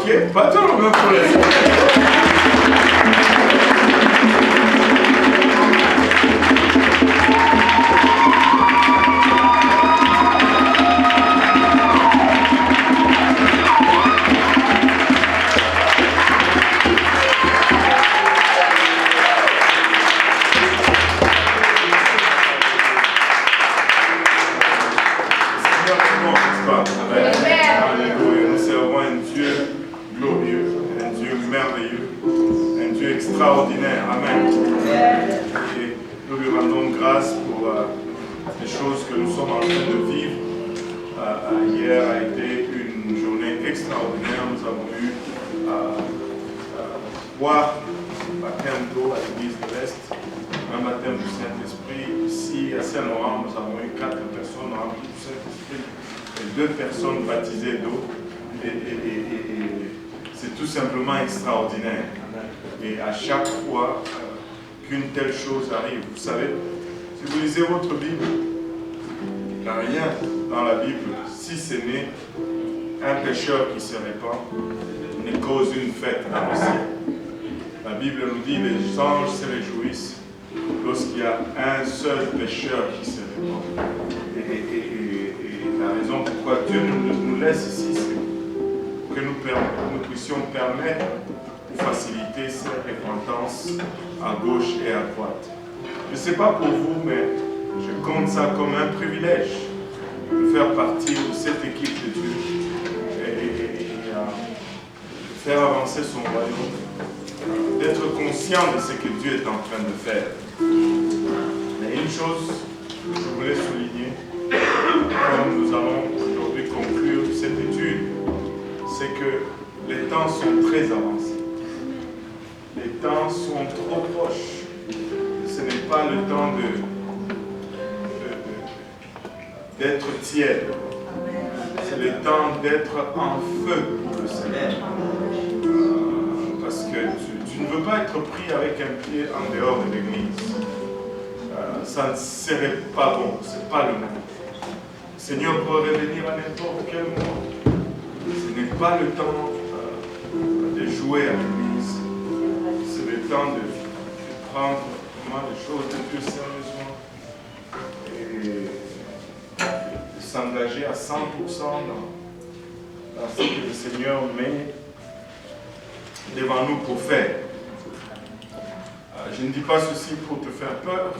Ok, pas de problème pour les extraordinaire. Amen. Et nous lui rendons grâce pour les choses que nous sommes en train de vivre. Hier a été une journée extraordinaire. Nous avons eu boire baptême d'eau à l'église de l'Est, un baptême du Saint-Esprit. Ici à Saint-Laurent, nous avons eu 4 personnes remplies du Saint-Esprit et 2 personnes baptisées d'eau. Et c'est tout simplement extraordinaire. Et à chaque fois qu'une telle chose arrive, vous savez, si vous lisez votre Bible, il n'y a rien dans la Bible, si ce n'est un pécheur qui se répand, ne cause une fête dans le ciel. La Bible nous dit que les anges se réjouissent lorsqu'il y a un seul pécheur qui se répand. Et la raison pourquoi Dieu nous laisse ici, c'est que nous puissions permettre ou faciliter cette repentance à gauche et à droite. Je ne sais pas pour vous, mais je compte ça comme un privilège de faire partie de cette équipe de Dieu et de faire avancer son royaume, d'être conscient de ce que Dieu est en train de faire. Mais une chose que je voulais souligner, comme nous allons aujourd'hui conclure cette étude, c'est que les temps sont très avancés. Les temps sont trop proches. Ce n'est pas le temps d'être tiède. C'est le temps d'être en feu pour le Seigneur. Parce que tu ne veux pas être pris avec un pied en dehors de l'église. Ça ne serait pas bon. Ce n'est pas le moment. Le Seigneur peut revenir à n'importe quel moment. Ce n'est pas le temps de jouer à l'église. C'est le temps de prendre vraiment les choses de Dieu sérieusement et de s'engager à 100% dans ce que le Seigneur met devant nous pour faire. Je ne dis pas ceci pour te faire peur.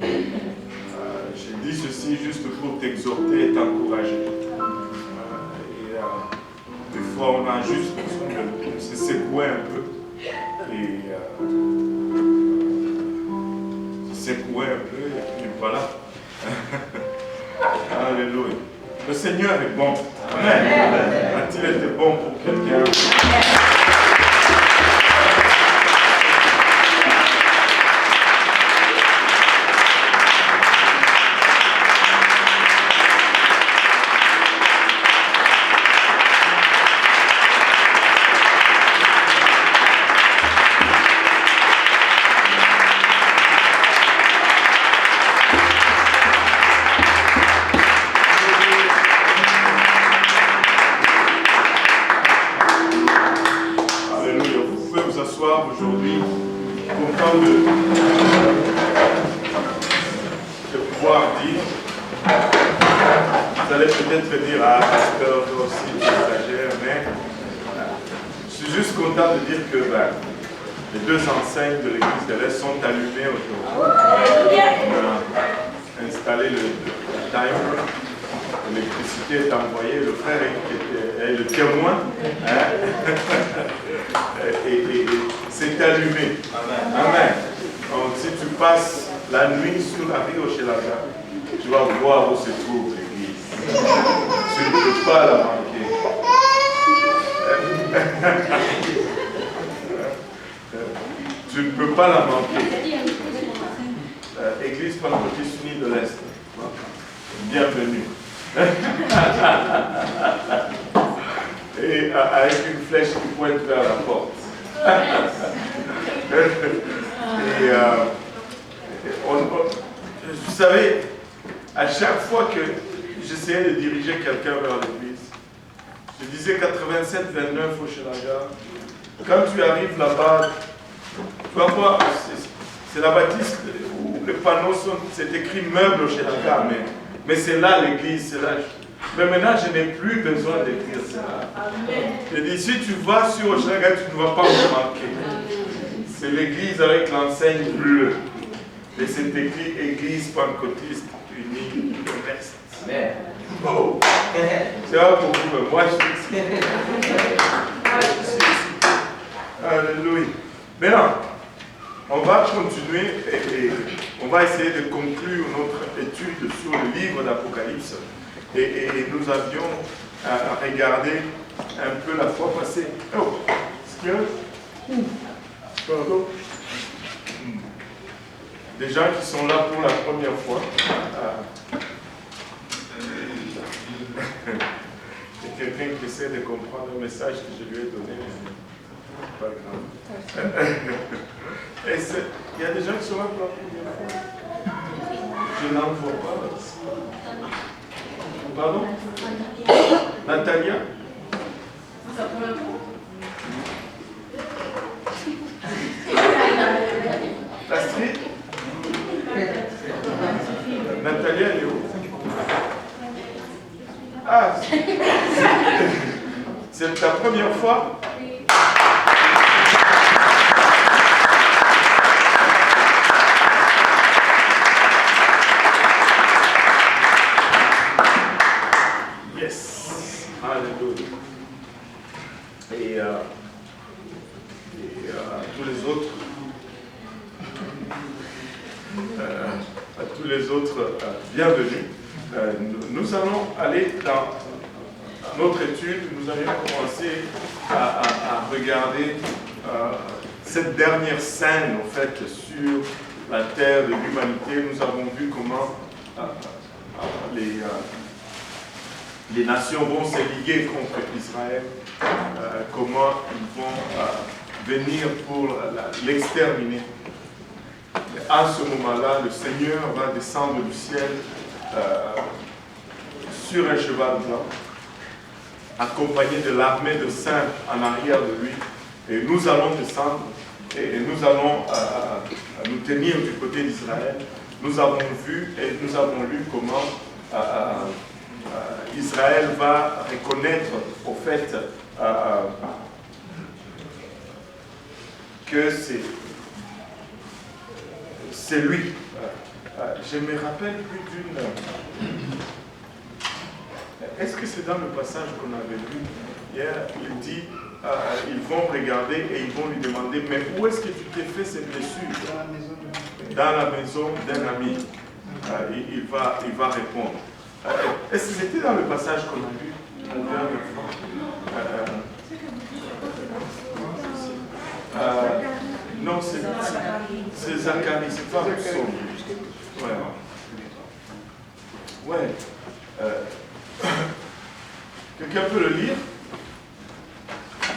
Je dis ceci juste pour t'exhorter et t'encourager. Des fois, on a juste besoin de se secouer un peu. Et secouer un peu, et voilà. Alléluia. Le Seigneur est bon. Amen. A-t-il été bon pour quelqu'un? Aujourd'hui, content de pouvoir dire, vous allez peut-être dire, ah, pasteur, toi aussi, tu exagères, mais je suis juste content de dire que les 2 enseignes de l'église de l'Est sont allumées aujourd'hui. On a installé le timer, l'électricité est envoyée, le frère est le témoin. Et c'est allumé. Amen. Donc si tu passes la nuit sur la rue Hochelaga, tu vas voir où se trouve l'église. Tu ne peux pas la manquer. Tu ne peux pas la manquer. Église Pentecôtiste Unie de l'Est. Bienvenue. Et avec une flèche qui pointe vers la porte. Vous savez, à chaque fois que j'essayais de diriger quelqu'un vers l'église, Je disais 87-29 au Hochelaga. Quand tu arrives là-bas, tu vas voir, c'est la bâtisse où les panneaux sont, c'est écrit meuble au Hochelaga, mais c'est là l'église, c'est là. Mais maintenant, je n'ai plus besoin d'écrire ça. Je dis, si tu vas sur Hochelaga, tu ne vas pas me manquer. C'est l'église avec l'enseigne bleue. Et c'est écrit Église pentecôtiste unie de l'Est. Oh. C'est pas pour vous, mais moi je suis ici. Alléluia. Maintenant, on va continuer et on va essayer de conclure notre étude sur le livre d'Apocalypse. Et nous avions regardé un peu la fois passée. Oh, est-ce que... Pardon? Des gens qui sont là pour la première fois. Il y a quelqu'un qui essaie de comprendre le message que je lui ai donné. Pas grave. Et il y a des gens qui sont là pour la première fois. Je n'en vois pas ici. Pardon? Natalia? Astrid? Natalia, elle est où? Ah, c'est ta première fois? Yes. Alléluia. Et à tous les autres, bienvenue. Nous allons aller dans notre étude. Nous allons commencer à regarder cette dernière scène en fait sur la terre de l'humanité. Nous avons vu comment les nations vont se liguer contre Israël, comment ils vont venir pour l'exterminer. À ce moment-là, le Seigneur va descendre du ciel sur un cheval blanc, accompagné de l'armée de saints en arrière de lui. Et nous allons descendre et nous allons nous tenir du côté d'Israël. Nous avons vu et nous avons lu comment Israël va reconnaître au fait que c'est lui. Je me rappelle plus d'une... Est-ce que c'est dans le passage qu'on avait lu hier? Il dit, ils vont regarder et ils vont lui demander, mais où est-ce que tu t'es fait cette blessure? Dans la maison d'un ami. Il va répondre. Est-ce que c'était dans le passage qu'on a lu la dernière fois? Non, c'est Zacharie, c'est pas le psaume. Ouais. Quelqu'un peut le lire?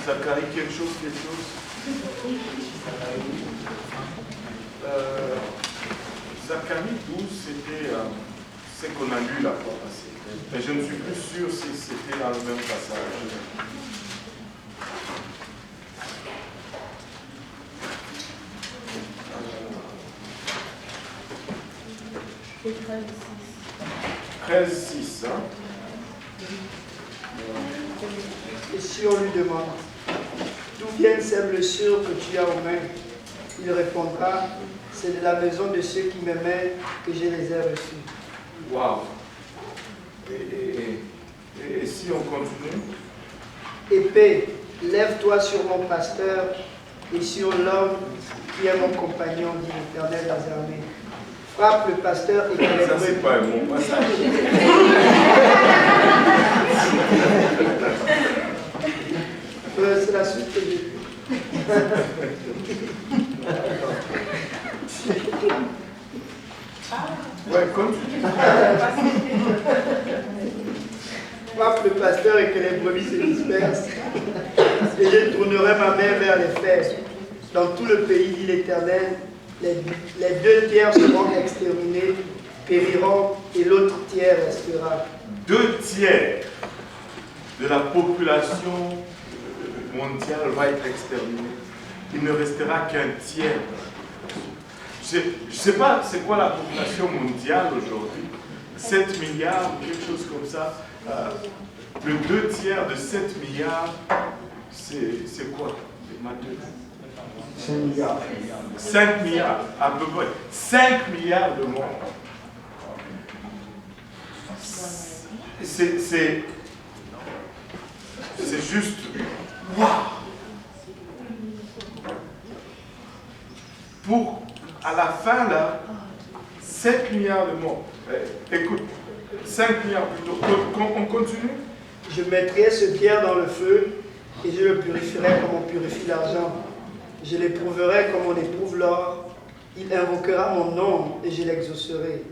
Zacharie, quelque chose? Zacharie 12, c'était ce qu'on a lu la fois passée. Mais je ne suis plus sûr si c'était dans le même passage. Et 13,6. Hein? Et si on lui demande, d'où viennent ces blessures que tu as aux mains, il répondra, c'est de la maison de ceux qui m'aimaient que je les ai reçus. Waouh! Et si on continue? Épée, lève-toi sur mon pasteur et sur l'homme qui est mon compagnon, dit l'Éternel des armées. Frappe le pasteur et que les ça, c'est pas un bon passage. C'est la suite que j'ai vue. Ouais, continue. Frappe le pasteur et que les brebis se dispersent. Et je tournerai ma main vers les fers. Dans tout le pays, dit l'Éternel, les 2 tiers seront exterminés, périront, et l'autre tiers restera. 2 tiers. de la population mondiale va être exterminée. Il ne restera qu'un tiers. Je ne sais pas c'est quoi la population mondiale aujourd'hui. 7 milliards, quelque chose comme ça. Le 2 tiers de 7 milliards, c'est quoi? 5 milliards. 5 milliards, à peu près. 5 milliards de morts. C'est juste... Waouh! Pour, à la fin, là, 7 milliards de morts. Écoute, 5 milliards plutôt. On continue? Je mettrai ce pierre dans le feu et je le purifierai comme on purifie l'argent. Je l'éprouverai comme on éprouve l'or. Il invoquera mon nom et je l'exaucerai.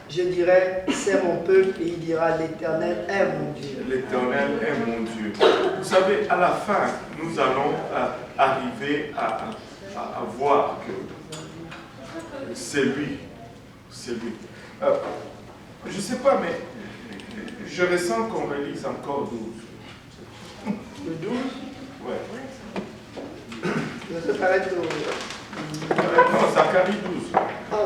Je dirai, c'est mon peuple, et il dira, l'Éternel est mon Dieu. L'Éternel est mon Dieu. Vous savez, à la fin, nous allons arriver à voir que c'est lui. C'est lui. Je ne sais pas, mais je ressens qu'on relise encore 12. Le 12? Ouais. Ça s'arrête au... Non, Zacharie 12. Ah,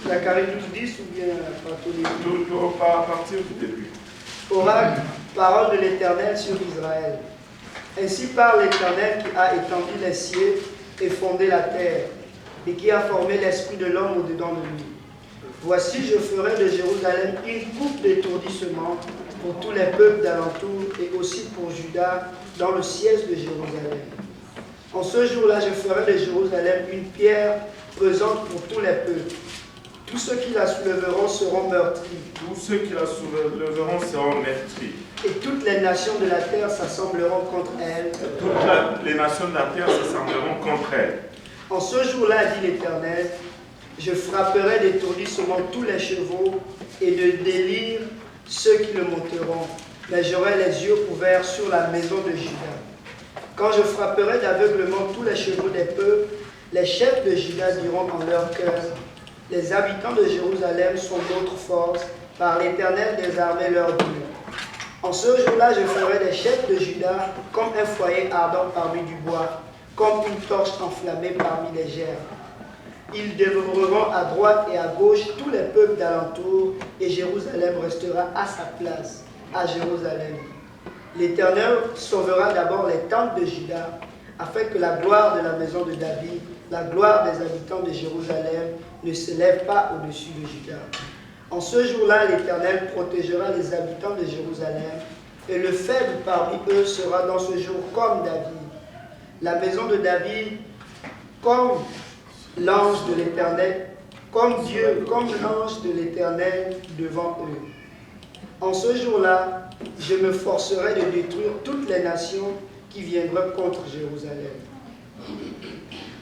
Zacharie 12, 10 ou bien À partir du début. Oracle, parole de l'Éternel sur Israël. Ainsi parle l'Éternel qui a étendu les cieux et fondé la terre, et qui a formé l'esprit de l'homme au-dedans de lui. Voici, je ferai de Jérusalem une coupe d'étourdissement pour tous les peuples d'alentour et aussi pour Juda dans le siège de Jérusalem. En ce jour-là, je ferai de Jérusalem une pierre pesante pour tous les peuples. Tous ceux qui la soulèveront seront meurtris. Tous ceux qui la soulèveront seront meurtris. Et toutes les nations de la terre s'assembleront contre elle. Toutes les nations de la terre s'assembleront contre elle. En ce jour-là, dit l'Éternel, je frapperai d'étourdissement tous les chevaux et de délire ceux qui le monteront. Mais j'aurai les yeux ouverts sur la maison de Juda. Quand je frapperai d'aveuglement tous les chevaux des peuples, les chefs de Juda diront en leur cœur, les habitants de Jérusalem sont notre force, par l'Éternel des armées leur Dieu. En ce jour-là, je ferai des chefs de Juda comme un foyer ardent parmi du bois, comme une torche enflammée parmi les gerbes. Ils dévoreront à droite et à gauche tous les peuples d'alentour, et Jérusalem restera à sa place, à Jérusalem. L'Éternel sauvera d'abord les tentes de Juda, afin que la gloire de la maison de David, la gloire des habitants de Jérusalem, ne s'élève pas au-dessus de Juda. En ce jour-là, l'Éternel protégera les habitants de Jérusalem, et le faible parmi eux sera dans ce jour comme David. La maison de David, comme l'ange de l'Éternel, comme Dieu, comme l'ange de l'Éternel devant eux. En ce jour-là, je me forcerai de détruire toutes les nations qui viendront contre Jérusalem.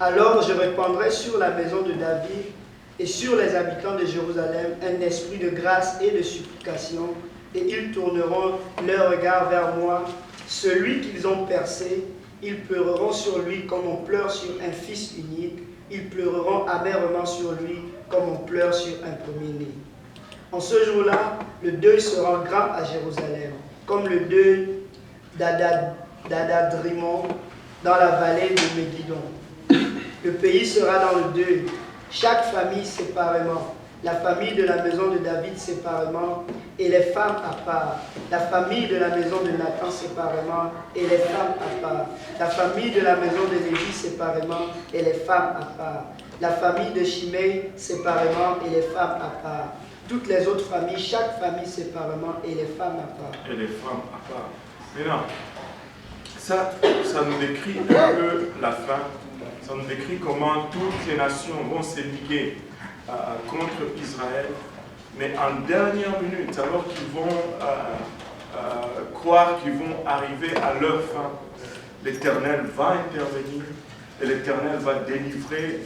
Alors je répandrai sur la maison de David et sur les habitants de Jérusalem un esprit de grâce et de supplication, et ils tourneront leur regard vers moi. Celui qu'ils ont percé, ils pleureront sur lui comme on pleure sur un fils unique. Ils pleureront amèrement sur lui comme on pleure sur un premier-né. En ce jour-là, le deuil sera grand à Jérusalem, comme le deuil d'Adadrimon dans la vallée de Médidon. Le pays sera dans le deuil, chaque famille séparément, la famille de la maison de David séparément, et les femmes à part, la famille de la maison de Nathan séparément, et les femmes à part, la famille de la maison de Lévi séparément, et les femmes à part, la famille de Shimei séparément, et les femmes à part, toutes les autres familles, chaque famille séparément, et les femmes à part. Et les femmes à part. Maintenant, ça nous décrit un peu la fin. Ça nous décrit comment toutes les nations vont s'éliguer contre Israël. Mais en dernière minute, alors qu'ils vont croire qu'ils vont arriver à leur fin, l'Éternel va intervenir et l'Éternel va délivrer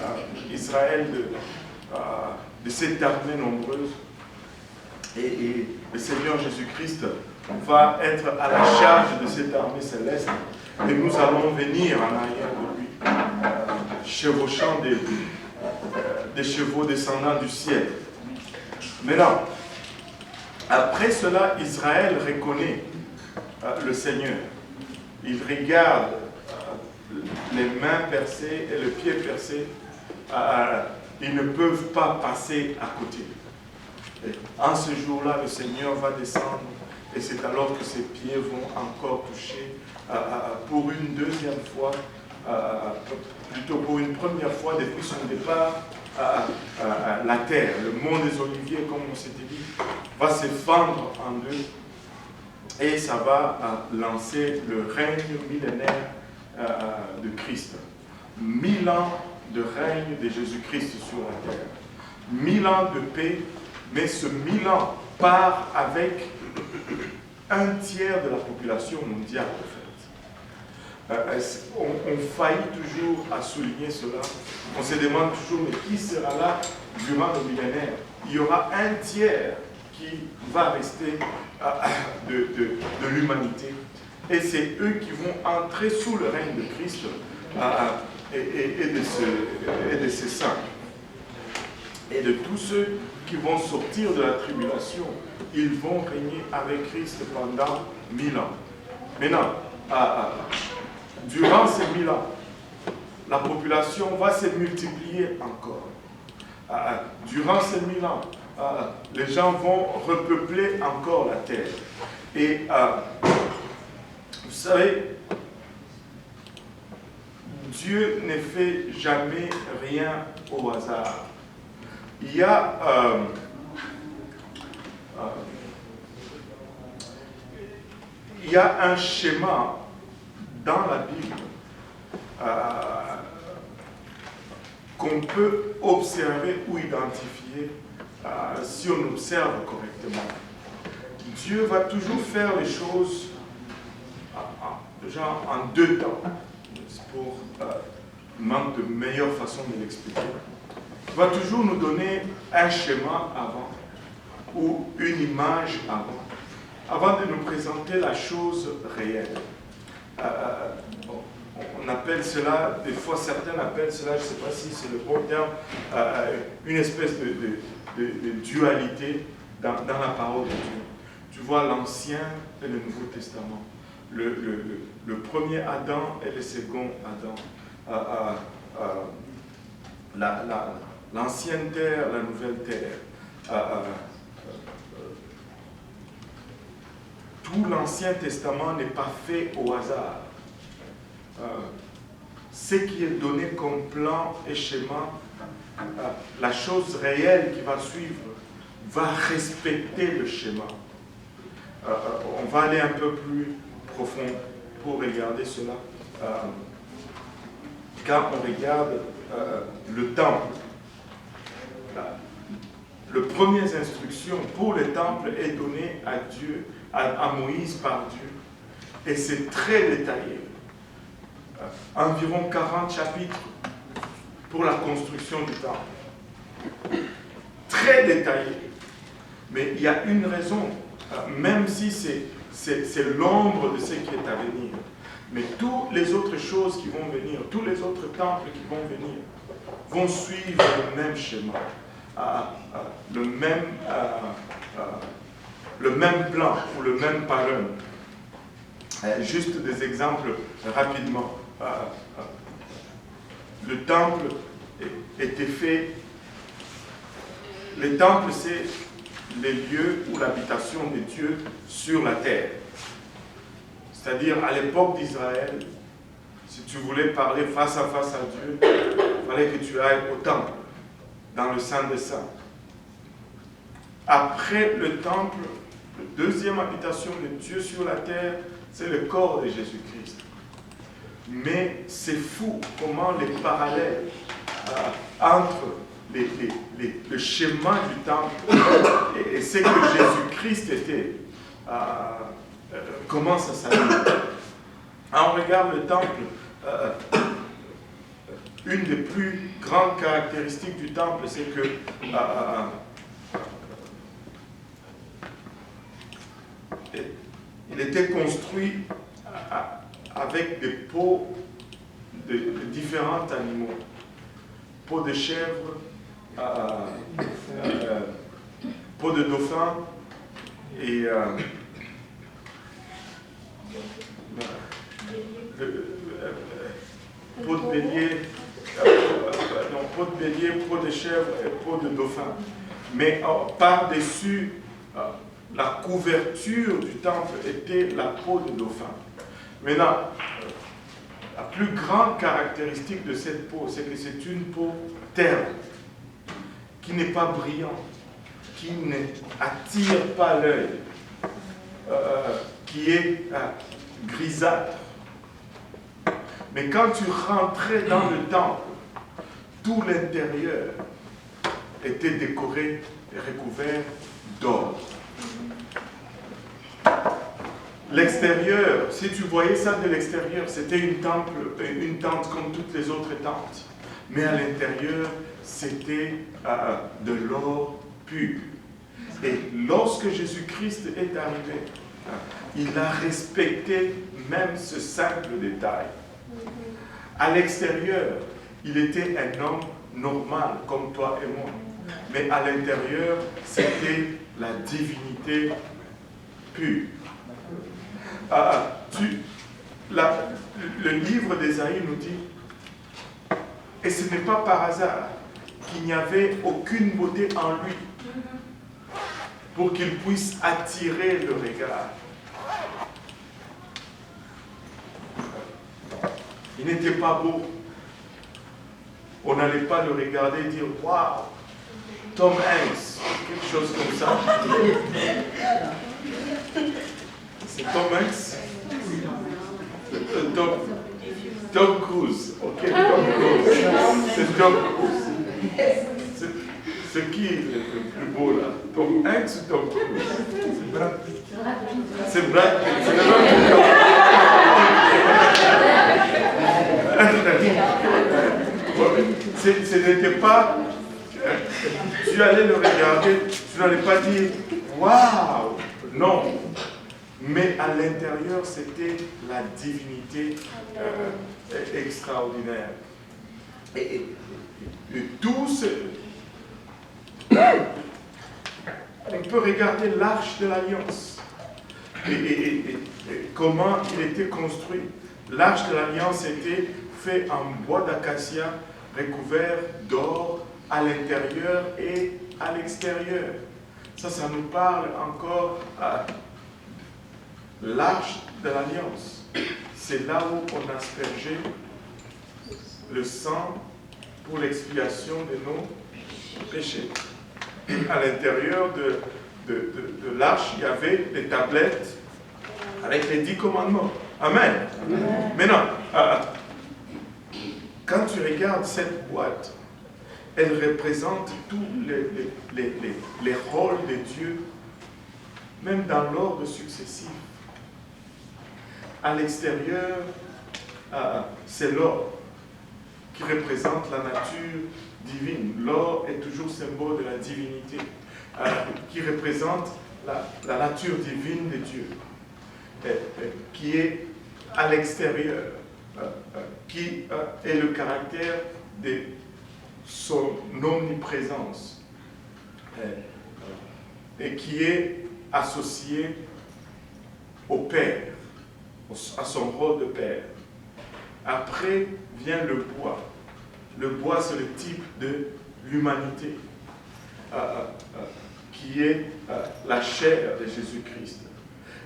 Israël de cette armée nombreuse. Et le Seigneur Jésus-Christ va être à la charge de cette armée céleste. Et nous allons venir en arrière de lui, chevauchant des chevaux descendant du ciel. Maintenant, après cela, Israël reconnaît le Seigneur. Ils regardent les mains percées et le pied percé. Ils ne peuvent pas passer à côté. Et en ce jour-là, le Seigneur va descendre et c'est alors que ses pieds vont encore toucher pour une deuxième fois, plutôt pour une première fois depuis son départ, la terre. Le mont des Oliviers, comme on s'était dit, va se fendre en deux et ça va lancer le règne millénaire de Christ. 1000 ans de règne de Jésus-Christ sur la terre. 1000 ans de paix, mais ce 1000 ans part avec un tiers de la population mondiale, en fait. On faillit toujours à souligner cela. On se demande toujours, mais qui sera là durant le millénaire? Il y aura un tiers qui va rester de l'humanité. Et c'est eux qui vont entrer sous le règne de Christ et de ses saints. Et de tous ceux qui vont sortir de la tribulation, ils vont régner avec Christ pendant 1000 ans. Maintenant, durant ces 1000 ans, la population va se multiplier encore. Durant ces 1000 ans, les gens vont repeupler encore la terre. Et vous savez, Dieu ne fait jamais rien au hasard. Il y a un schéma dans la Bible qu'on peut observer ou identifier si on observe correctement. Dieu va toujours faire les choses genre en deux temps. C'est pour manque de meilleure façon de l'expliquer. Il va toujours nous donner un schéma avant ou une image avant de nous présenter la chose réelle. On appelle cela, des fois certains appellent cela, je ne sais pas si c'est le bon terme, une espèce de dualité dans la parole de Dieu. Tu vois l'Ancien et le Nouveau Testament. Le premier Adam et le second Adam. L'ancienne terre, la nouvelle terre. Tout l'Ancien Testament n'est pas fait au hasard. Ce qui est donné comme plan et schéma, la chose réelle qui va suivre va respecter le schéma. On va aller un peu plus profond pour regarder cela. Quand on regarde le temple, les premières instructions pour le temple est donnée à Dieu, à Moïse par Dieu, et c'est très détaillé. Environ 40 chapitres pour la construction du temple. Très détaillé. Mais il y a une raison, même si c'est l'ombre de ce qui est à venir. Mais toutes les autres choses qui vont venir, tous les autres temples qui vont venir, vont suivre le même schéma, le même plan ou le même pattern. Juste des exemples rapidement. Le temple était fait. Le temple, c'est les lieux ou l'habitation de Dieu sur la terre. C'est-à-dire, à l'époque d'Israël, si tu voulais parler face à Dieu, il fallait que tu ailles au temple, dans le Saint des Saints. Après le temple, la deuxième habitation de Dieu sur la terre, c'est le corps de Jésus-Christ. Mais c'est fou comment les parallèles entre le schéma du temple et ce que Jésus-Christ était commencent à s'aligner. On regarde le temple, une des plus grandes caractéristiques du temple, c'est que il était construit avec des peaux de différents animaux. Peau de chèvre, peau de dauphin et Peau de bélier, peau de bélier, peau de chèvre et peau de dauphin. Mais par-dessus, la couverture du temple était la peau de dauphin. Maintenant, la plus grande caractéristique de cette peau, c'est que c'est une peau terne, qui n'est pas brillante, qui n'attire pas l'œil, qui est grisâtre. Mais quand tu rentrais dans le temple, tout l'intérieur était décoré et recouvert d'or. L'extérieur, si tu voyais ça de l'extérieur, c'était une tente comme toutes les autres tentes. Mais à l'intérieur, c'était de l'or pur. Et lorsque Jésus-Christ est arrivé, il a respecté même ce simple détail. À l'extérieur, il était un homme normal, comme toi et moi. Mais à l'intérieur, c'était la divinité pure. Le livre d'Ésaïe nous dit, et ce n'est pas par hasard qu'il n'y avait aucune beauté en lui pour qu'il puisse attirer le regard. Il n'était pas beau. On n'allait pas le regarder et dire « Waouh, Tom Hanks », quelque chose comme ça. C'est Tom Hanks? Tom Cruise. Ok, Tom Cruise. C'est Tom Cruise. C'est qui le plus beau là? Tom Hanks ou Tom Cruise? C'est Brad Pitt. C'est Brad Pitt. C'est le même ce n'était pas. Tu allais le regarder, tu n'allais pas dire waouh, non. Mais à l'intérieur, c'était la divinité extraordinaire. Et tout ce. On peut regarder l'arche de l'Alliance et comment il était construit. L'arche de l'Alliance était fait en bois d'acacia recouvert d'or à l'intérieur et à l'extérieur. Ça nous parle encore à l'arche de l'Alliance. C'est là où on aspergeait le sang pour l'expiation de nos péchés. À l'intérieur de l'arche, il y avait des tablettes avec les 10 commandements. Amen. Amen. Maintenant, quand tu regardes cette boîte, elle représente tous les rôles de Dieu, même dans l'ordre successif. À l'extérieur, c'est l'or qui représente la nature divine. L'or est toujours symbole de la divinité, qui représente la nature divine de Dieu, qui est à l'extérieur, qui est le caractère de son omniprésence, et qui est associé au Père, à son rôle de Père. Après vient le bois. Le bois, c'est le type de l'humanité, qui est la chair de Jésus-Christ.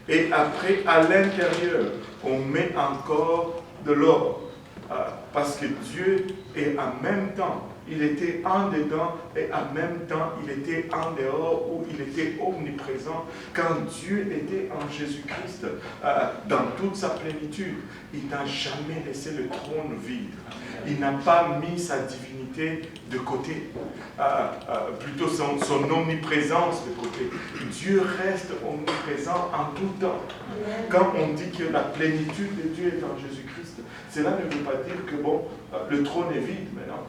Et après, à l'intérieur, on met encore de l'or, parce que Dieu est en même temps, il était en dedans et en même temps, il était en dehors, où il était omniprésent. Quand Dieu était en Jésus-Christ, dans toute sa plénitude, il n'a jamais laissé le trône vide. Il n'a pas mis sa divinité de côté, plutôt son omniprésence de côté. Dieu reste omniprésent en tout temps. Quand on dit que la plénitude de Dieu est en Jésus-Christ, cela ne veut pas dire que bon, le trône est vide maintenant.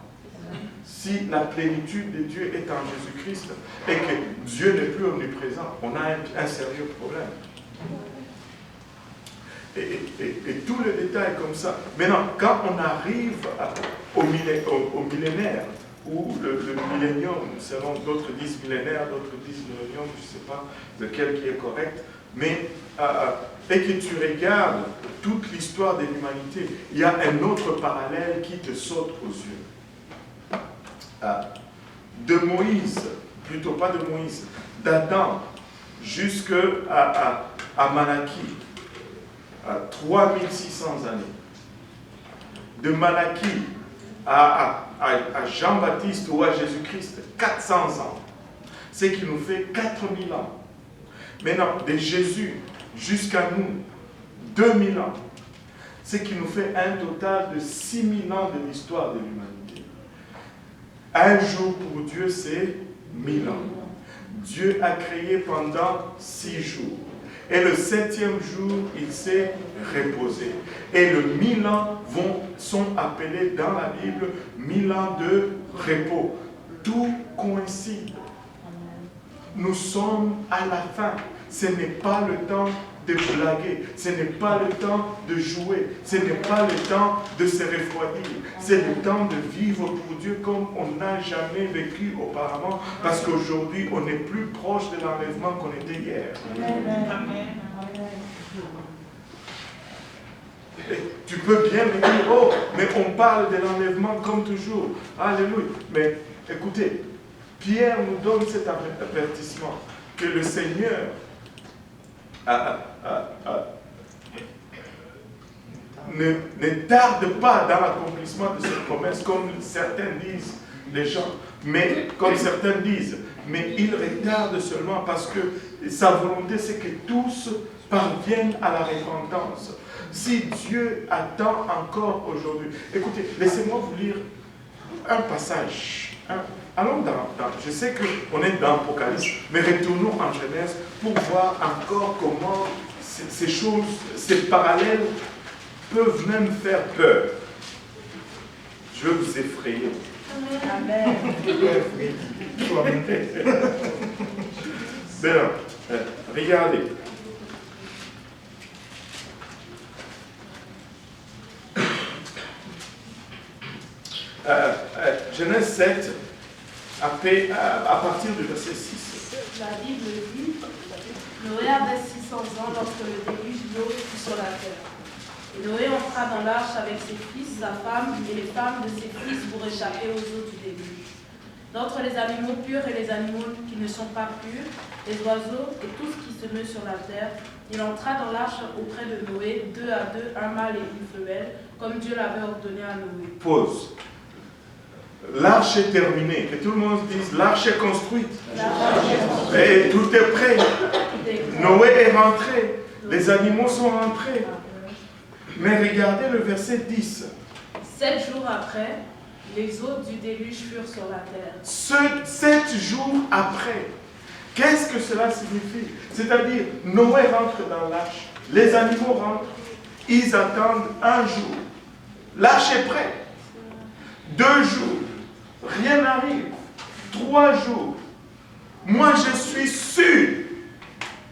Si la plénitude de Dieu est en Jésus-Christ et que Dieu n'est plus omniprésent, on a un sérieux problème. Et tous les détails comme ça. Maintenant, quand on arrive au millénaire, ou le millénium, selon d'autres disent millénaire, d'autres disent millénium, je ne sais pas lequel qui est correct, mais et que tu regardes toute l'histoire de l'humanité, il y a un autre parallèle qui te saute aux yeux. De Moïse, plutôt pas de Moïse, d'Adam jusqu'à Malachie, 3600 années. De Malachie à Jean-Baptiste ou à Jésus-Christ, 400 ans. Ce qui nous fait 4000 ans. Maintenant, de Jésus jusqu'à nous, 2000 ans. Ce qui nous fait un total de 6000 ans de l'histoire de l'humanité. Un jour pour Dieu, c'est 1000 ans. Dieu a créé pendant 6 jours. Et le 7e jour, il s'est reposé. Et le 1000 ans sont appelés dans la Bible 1000 ans de repos. Tout coïncide. Nous sommes à la fin. Ce n'est pas le temps de blaguer. Ce n'est pas le temps de jouer. Ce n'est pas le temps de se refroidir. C'est le temps de vivre pour Dieu comme on n'a jamais vécu auparavant. Parce qu'aujourd'hui, on est plus proche de l'enlèvement qu'on était hier. Amen. Et tu peux bien me dire, oh, mais on parle de l'enlèvement comme toujours. Alléluia. Mais écoutez, Pierre nous donne cet avertissement que le Seigneur ne tarde pas dans l'accomplissement de cette promesse, comme certains disent, les gens, mais comme certains disent, mais il retarde seulement parce que sa volonté, c'est que tous parviennent à la repentance. Si Dieu attend encore aujourd'hui, écoutez, laissez-moi vous lire un passage. Allons je sais qu'on est dans l'Apocalypse, mais retournons en Genèse pour voir encore comment ces choses, ces parallèles peuvent même faire peur. Je veux vous effrayer. Amen. Bien, regardez. Genèse 7, à partir du verset 6. La Bible dit, Noé avait 600 ans lorsque le déluge d'eau fut sur la terre. Et Noé entra dans l'arche avec ses fils, sa femme et les femmes de ses fils pour échapper aux eaux du déluge. D'entre les animaux purs et les animaux qui ne sont pas purs, les oiseaux et tout ce qui se meut sur la terre, il entra dans l'arche auprès de Noé, 2 à 2, un mâle et une femelle, comme Dieu l'avait ordonné à Noé. Pause. L'arche est terminée. Que tout le monde dise, l'arche est construite. Et tout est prêt. Noé est rentré. Les animaux sont rentrés. Mais regardez le verset 10. 7 jours après, les eaux du déluge furent sur la terre. 7 jours après. Qu'est-ce que cela signifie? C'est-à-dire, Noé rentre dans l'arche. Les animaux rentrent. Ils attendent un jour. L'arche est prête. 2 jours. Rien n'arrive. 3 jours. Moi, je suis sûr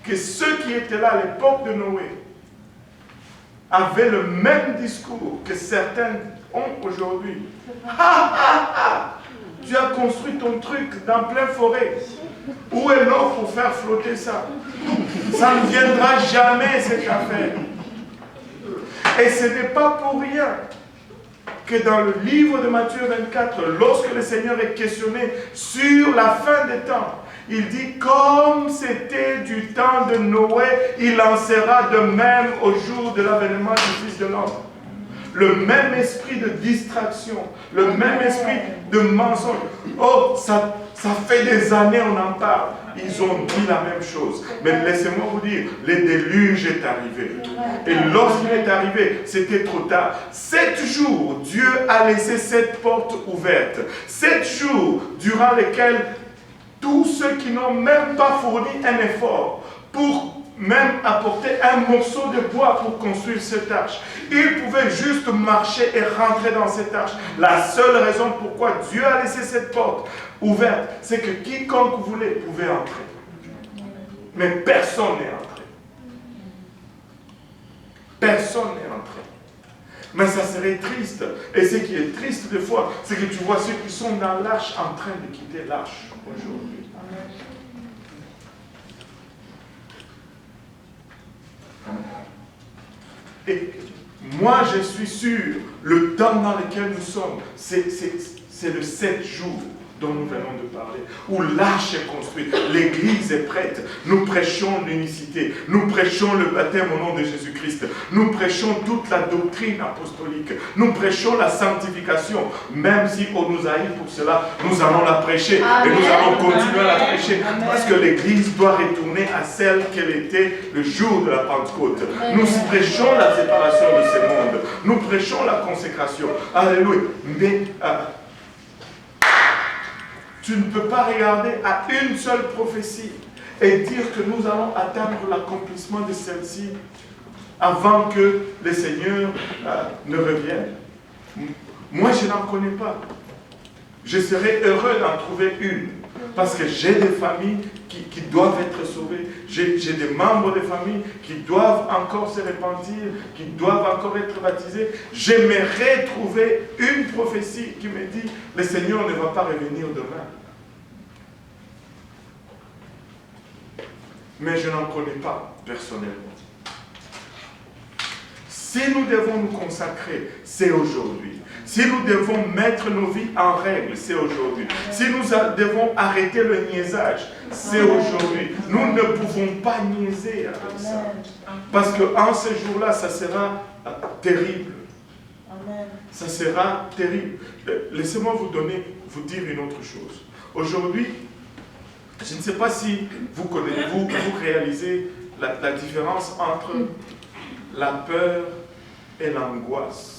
que ceux qui étaient là à l'époque de Noé avaient le même discours que certains ont aujourd'hui. Tu as construit ton truc dans pleine forêt. Où est l'eau pour faire flotter ça? Ça ne viendra jamais, cette affaire. Et ce n'est pas pour rien que dans le livre de Matthieu 24, lorsque le Seigneur est questionné sur la fin des temps, il dit, comme c'était du temps de Noé, il en sera de même au jour de l'avènement du Fils de l'homme. Le même esprit de distraction, le même esprit de mensonge. Oh, ça fait des années on en parle. Ils ont dit la même chose. Mais laissez-moi vous dire, le déluge est arrivé. Et lorsqu'il est arrivé, c'était trop tard. 7 jours, Dieu a laissé cette porte ouverte. 7 jours durant lesquels tous ceux qui n'ont même pas fourni un effort pour même apporter un morceau de bois pour construire cette arche. Ils pouvaient juste marcher et rentrer dans cette arche. La seule raison pourquoi Dieu a laissé cette porte ouverte, c'est que quiconque voulait pouvait entrer. Mais personne n'est entré. Personne n'est entré. Mais ça serait triste. Et ce qui est triste des fois, c'est que tu vois ceux qui sont dans l'arche en train de quitter l'arche aujourd'hui. Et moi, je suis sûr, le temps dans lequel nous sommes, c'est le 7 jours dont nous venons de parler, où l'arche est construite, l'église est prête, nous prêchons l'unicité, nous prêchons le baptême au nom de Jésus-Christ, nous prêchons toute la doctrine apostolique, nous prêchons la sanctification, même si on nous haït pour cela, nous allons la prêcher. Amen. Et nous allons continuer à la prêcher. Amen. Parce que l'église doit retourner à celle qu'elle était le jour de la Pentecôte. Amen. Nous prêchons la séparation de ce monde, nous prêchons la consécration. Alléluia. Mais tu ne peux pas regarder à une seule prophétie et dire que nous allons atteindre l'accomplissement de celle-ci avant que le Seigneur ne revienne. Moi, je n'en connais pas. Je serais heureux d'en trouver une. Parce que j'ai des familles qui doivent être sauvées. J'ai des membres de famille qui doivent encore se repentir, qui doivent encore être baptisés. J'aimerais trouver une prophétie qui me dit « Le Seigneur ne va pas revenir demain ». Mais je n'en connais pas personnellement. Si nous devons nous consacrer, c'est aujourd'hui. Si nous devons mettre nos vies en règle, c'est aujourd'hui. Si nous devons arrêter le niaisage, c'est aujourd'hui. Nous ne pouvons pas niaiser avec ça. Parce qu'en ce jour-là, ça sera terrible. Ça sera terrible. Laissez-moi vous dire une autre chose. Aujourd'hui, je ne sais pas si vous réalisez la différence entre la peur et l'angoisse.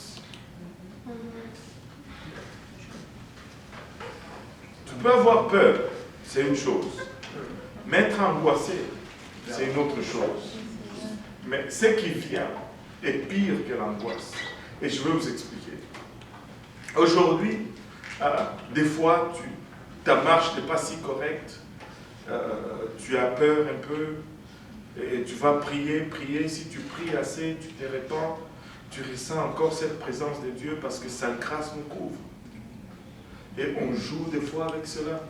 Tu peux avoir peur, c'est une chose. Mais être angoissé, c'est une autre chose. Mais ce qui vient est pire que l'angoisse. Et je vais vous expliquer. Aujourd'hui, des fois, ta marche n'est pas si correcte. Tu as peur un peu. Et tu vas prier. Si tu pries assez, tu te répands. Tu ressens encore cette présence de Dieu parce que sa grâce nous couvre. Et on joue des fois avec cela.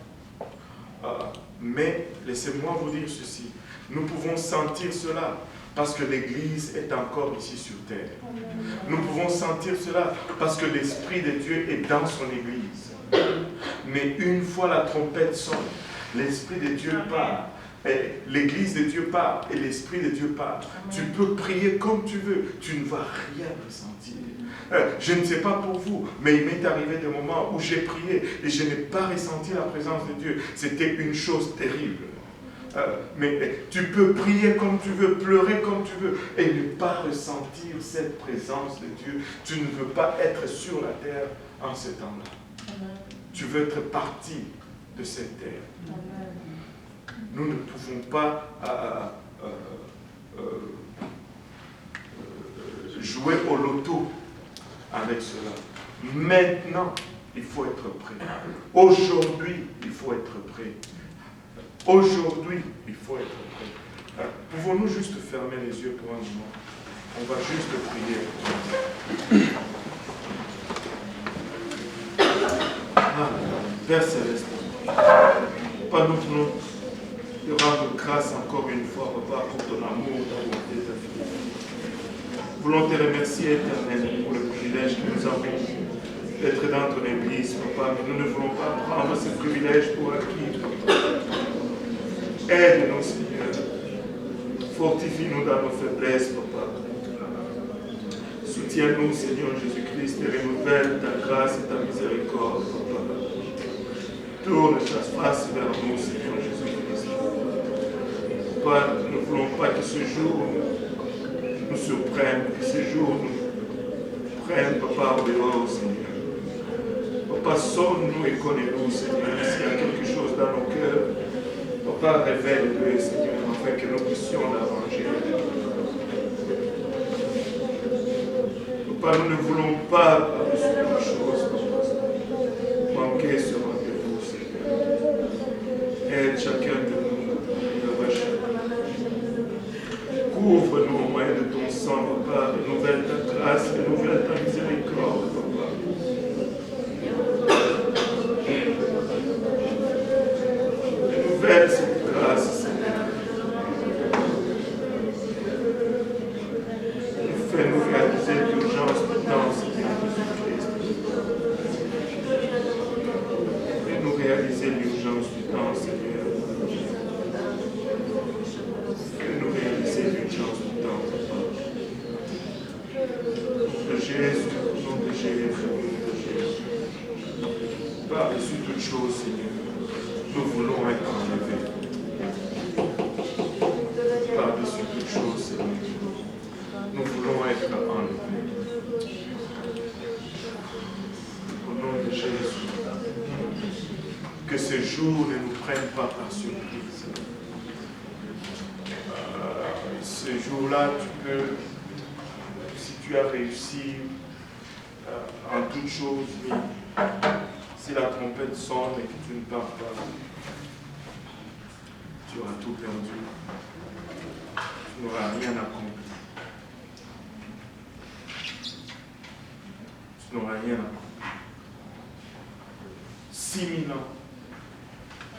Mais laissez-moi vous dire ceci. Nous pouvons sentir cela parce que l'Église est encore ici sur terre. Nous pouvons sentir cela parce que l'Esprit de Dieu est dans son Église. Mais une fois la trompette sonne, l'Esprit de Dieu part. L'Église de Dieu part et l'Esprit de Dieu part. Tu peux prier comme tu veux, tu ne vas rien ressentir. Je ne sais pas pour vous, mais il m'est arrivé des moments où j'ai prié et je n'ai pas ressenti la présence de Dieu. C'était une chose terrible. Mais tu peux prier comme tu veux, pleurer comme tu veux et ne pas ressentir cette présence de Dieu. Tu ne veux pas être sur la terre en ce temps-là. Tu veux être parti de cette terre. Nous ne pouvons pas jouer au loto avec cela. Maintenant, il faut être prêt. Aujourd'hui, il faut être prêt. Aujourd'hui, il faut être prêt. Pouvons-nous juste fermer les yeux pour un moment? On va juste prier. Père Céleste, Papa, nous voulons te rendre grâce encore une fois, Papa, pour ton amour, ta bonté, ta fidélité. Nous voulons te remercier, Éternel, pour le privilège que nous avons d'être dans ton Église, Papa. Mais nous ne voulons pas prendre ce privilège pour acquis, Papa. Aide-nous, Seigneur. Fortifie-nous dans nos faiblesses, Papa. Soutiens-nous, Seigneur Jésus-Christ, et renouvelle ta grâce et ta miséricorde, Papa. Tourne ta face vers nous, Seigneur Jésus-Christ. Papa, nous ne voulons pas que ce jour nous surprenne, que ce jour nous prenne, Papa, au dehors, Seigneur. Papa, sonne-nous et connais-nous, Seigneur. S'il y a quelque chose dans nos cœurs, Papa, révèle-le, Seigneur, afin que nous puissions l'arranger. Papa, nous ne voulons pas, par-dessus toute chose, Papa, manquer ce rendez-vous, Seigneur. Aide chacun de nous. Couvre-nous au moyen de ton sang, Papa, renouvelle ta grâce, renouvelle ta miséricorde, Papa. Renouvelle cette grâce, Seigneur. Fais-nous choses, Seigneur. Nous voulons être enlevés. Par-dessus toute chose, Seigneur. Nous voulons être enlevés. Au nom de Jésus. Que ce jour ne nous prenne pas par surprise. Ce jour-là, tu peux, si tu as réussi en toute chose, mais si la trompette sonne et que tu ne pars pas, tu auras tout perdu. Tu n'auras rien accompli. Tu n'auras rien accompli. 6000 ans.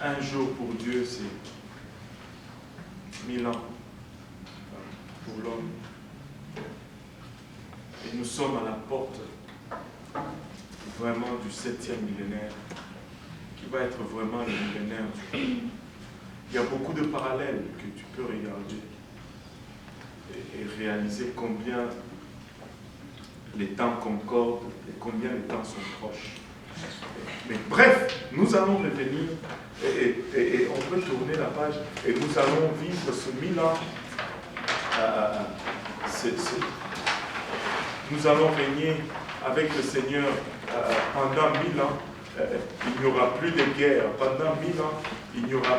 Un jour pour Dieu, c'est 1000 ans pour l'homme. Et nous sommes à la porte vraiment du 7e millénaire, qui va être vraiment le millénaire du monde. Il y a beaucoup de parallèles que tu peux regarder et réaliser combien les temps concordent et combien les temps sont proches. Mais bref, nous allons revenir et on peut tourner la page et nous allons vivre ce 1000 ans. Nous allons régner avec le Seigneur pendant 1000 ans. Il n'y aura plus de guerre. Pendant 1000 ans, il n'y aura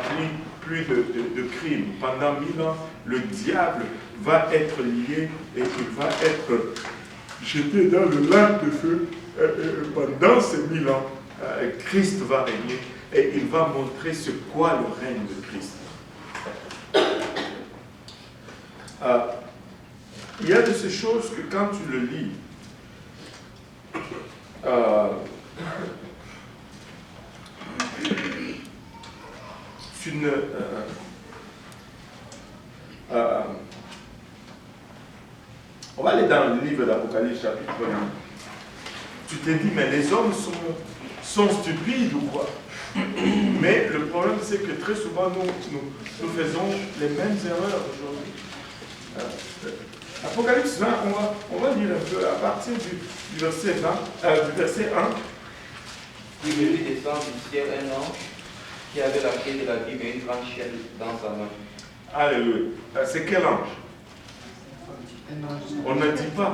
plus de crimes. Pendant 1000 ans, le diable va être lié et il va être jeté dans le lac de feu. Pendant ces 1000 ans, Christ va régner et il va montrer ce qu'est le règne de Christ. Il y a de ces choses que quand tu le lis, tu ne... on va aller dans le livre d'Apocalypse chapitre 1. Tu t'es dit, mais les hommes sont stupides ou quoi? Mais le problème, c'est que très souvent, nous faisons les mêmes erreurs aujourd'hui. Apocalypse 20, on va lire un peu à partir du verset 1. Puis je vis descendre du ciel un ange qui avait la clé de la Bible et une grande chaîne dans sa main. Alléluia. C'est quel ange? On ne dit pas.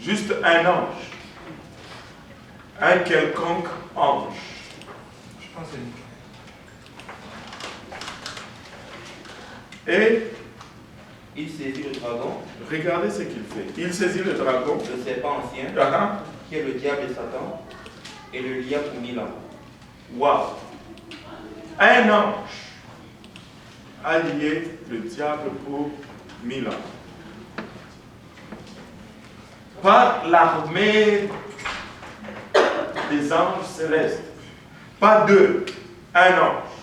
Juste un ange. Un quelconque ange. Je pense que c'est Et il saisit le dragon. Regardez ce qu'il fait. Il saisit le dragon. Le serpent ancien, qui est le diable et Satan, et le lia pour 1000 ans. Waouh! Un ange a lié le diable pour 1000 ans. Par l'armée des anges célestes. Pas deux, un ange.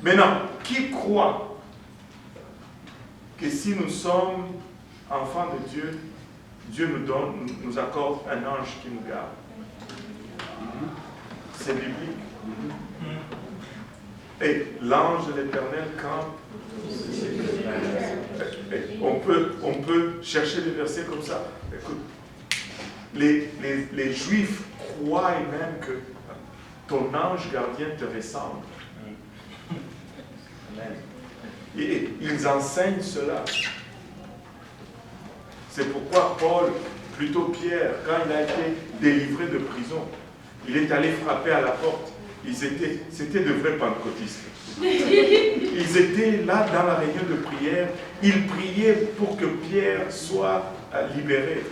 Maintenant, qui croit que si nous sommes enfants de Dieu, Dieu nous accorde un ange qui nous garde? C'est biblique. Et l'ange de l'Éternel campe. On peut chercher des versets comme ça. Écoute, les Juifs croient même que ton ange gardien te ressemble. Et ils enseignent cela. C'est pourquoi Paul, plutôt Pierre, quand il a été délivré de prison, il est allé frapper à la porte. C'était de vrais pentecôtistes. Ils étaient là dans la réunion de prière. Ils priaient pour que Pierre soit libéré.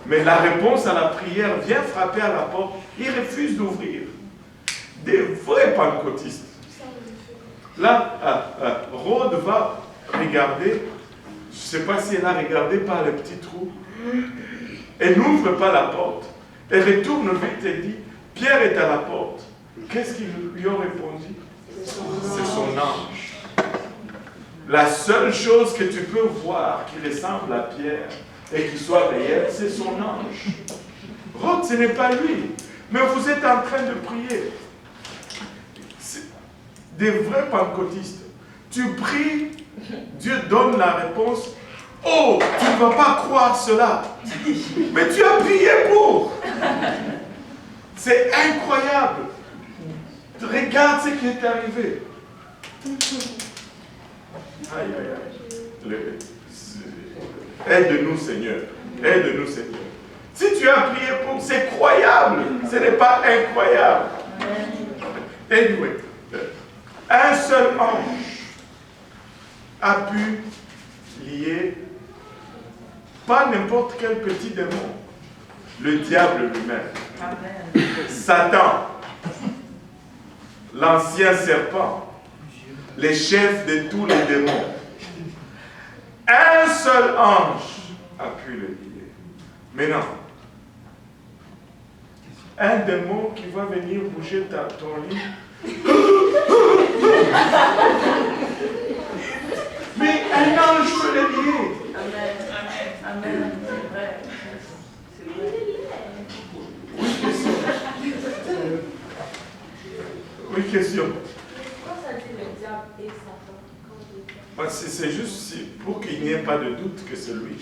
Mais la réponse à la prière vient frapper à la porte. Ils refusent d'ouvrir. Des vrais pentecôtistes. Là, Rhodes va regarder. Je ne sais pas si elle a regardé par le petit trou. Elle n'ouvre pas la porte. Elle retourne vite et dit, Pierre est à la porte. Qu'est-ce qu'ils lui ont répondu? C'est son ange. La seule chose que tu peux voir qui ressemble à Pierre et qui soit réelle, c'est son ange. Rhodes, ce n'est pas lui. Mais vous êtes en train de prier. Des vrais pentecôtistes. Tu pries, Dieu donne la réponse. Oh, tu ne vas pas croire cela. Mais tu as prié pour. C'est incroyable. regarde ce qui est arrivé. Aïe, aïe, aïe. Aide-nous, Seigneur. Aide-nous, Seigneur. Si tu as prié pour, c'est croyable. Ce n'est pas incroyable. Anyway, un seul ange a pu lier pas n'importe quel petit démon, le diable lui-même. Satan, l'ancien serpent, les chefs de tous les démons. Un seul ange a pu le lier. Maintenant, un démon qui va venir bouger ton lit. Mais un ange peut le lier. Amen. Amen. C'est vrai. C'est vrai. Oui, question. Pourquoi ça dit le diable et Satan? C'est juste pour qu'il n'y ait pas de doute que c'est lui.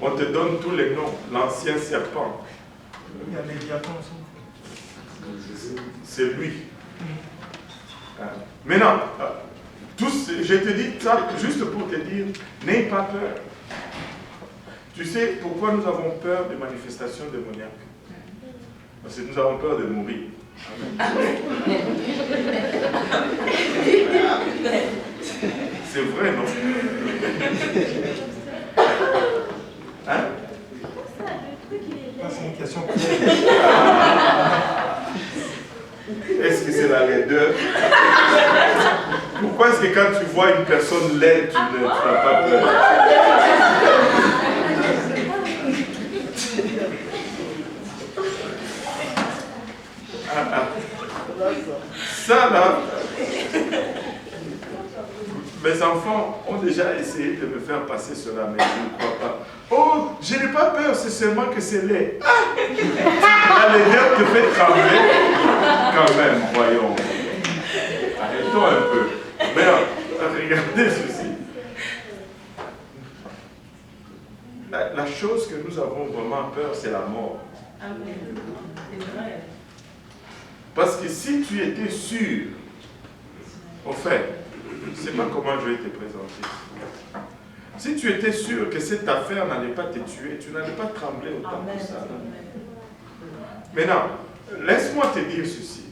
On te donne tous les noms. L'ancien serpent. Il y a les diapons aussi. C'est lui. Maintenant, tous, je te dis ça juste pour te dire, n'aie pas peur. Tu sais pourquoi nous avons peur des manifestations démoniaques? Parce que nous avons peur de mourir. C'est vrai, non? Hein? C'est une question. Est-ce que c'est la laideur? Pourquoi est-ce que quand tu vois une personne laide, tu n'as pas peur? Ça là, mes enfants ont déjà essayé de me faire passer cela, mais je ne crois pas. Oh, je n'ai pas peur, c'est seulement que c'est laid. La laideur te fait trembler. Quand même, voyons. Arrêtons un peu. Mais regardez ceci. La chose que nous avons vraiment peur, c'est la mort. Amen. C'est vrai. Parce que si tu étais sûr, au fait, je ne sais pas comment je vais te présenter. Si tu étais sûr que cette affaire n'allait pas te tuer, tu n'allais pas trembler autant que ça. Maintenant, laisse-moi te dire ceci.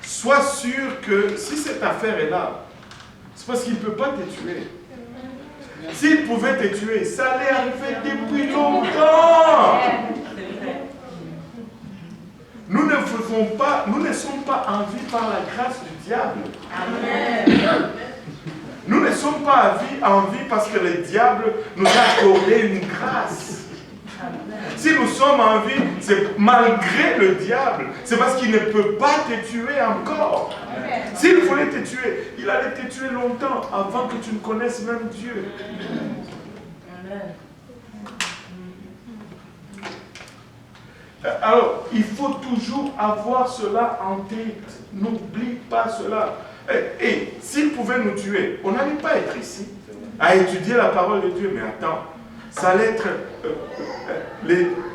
Sois sûr que si cette affaire est là, c'est parce qu'il ne peut pas te tuer. S'il pouvait te tuer, ça allait arriver depuis longtemps. Nous ne faisons pas, nous ne sommes pas en vie par la grâce du diable. Amen. Nous ne sommes pas en vie parce que le diable nous a accordé une grâce. Si nous sommes en vie, c'est malgré le diable. C'est parce qu'il ne peut pas te tuer encore. S'il voulait te tuer, il allait te tuer longtemps avant que tu ne connaisses même Dieu. Amen. Alors, il faut toujours avoir cela en tête. N'oublie pas cela. Et s'il pouvait nous tuer, on n'allait pas être ici à étudier la parole de Dieu. Mais attends, ça allait être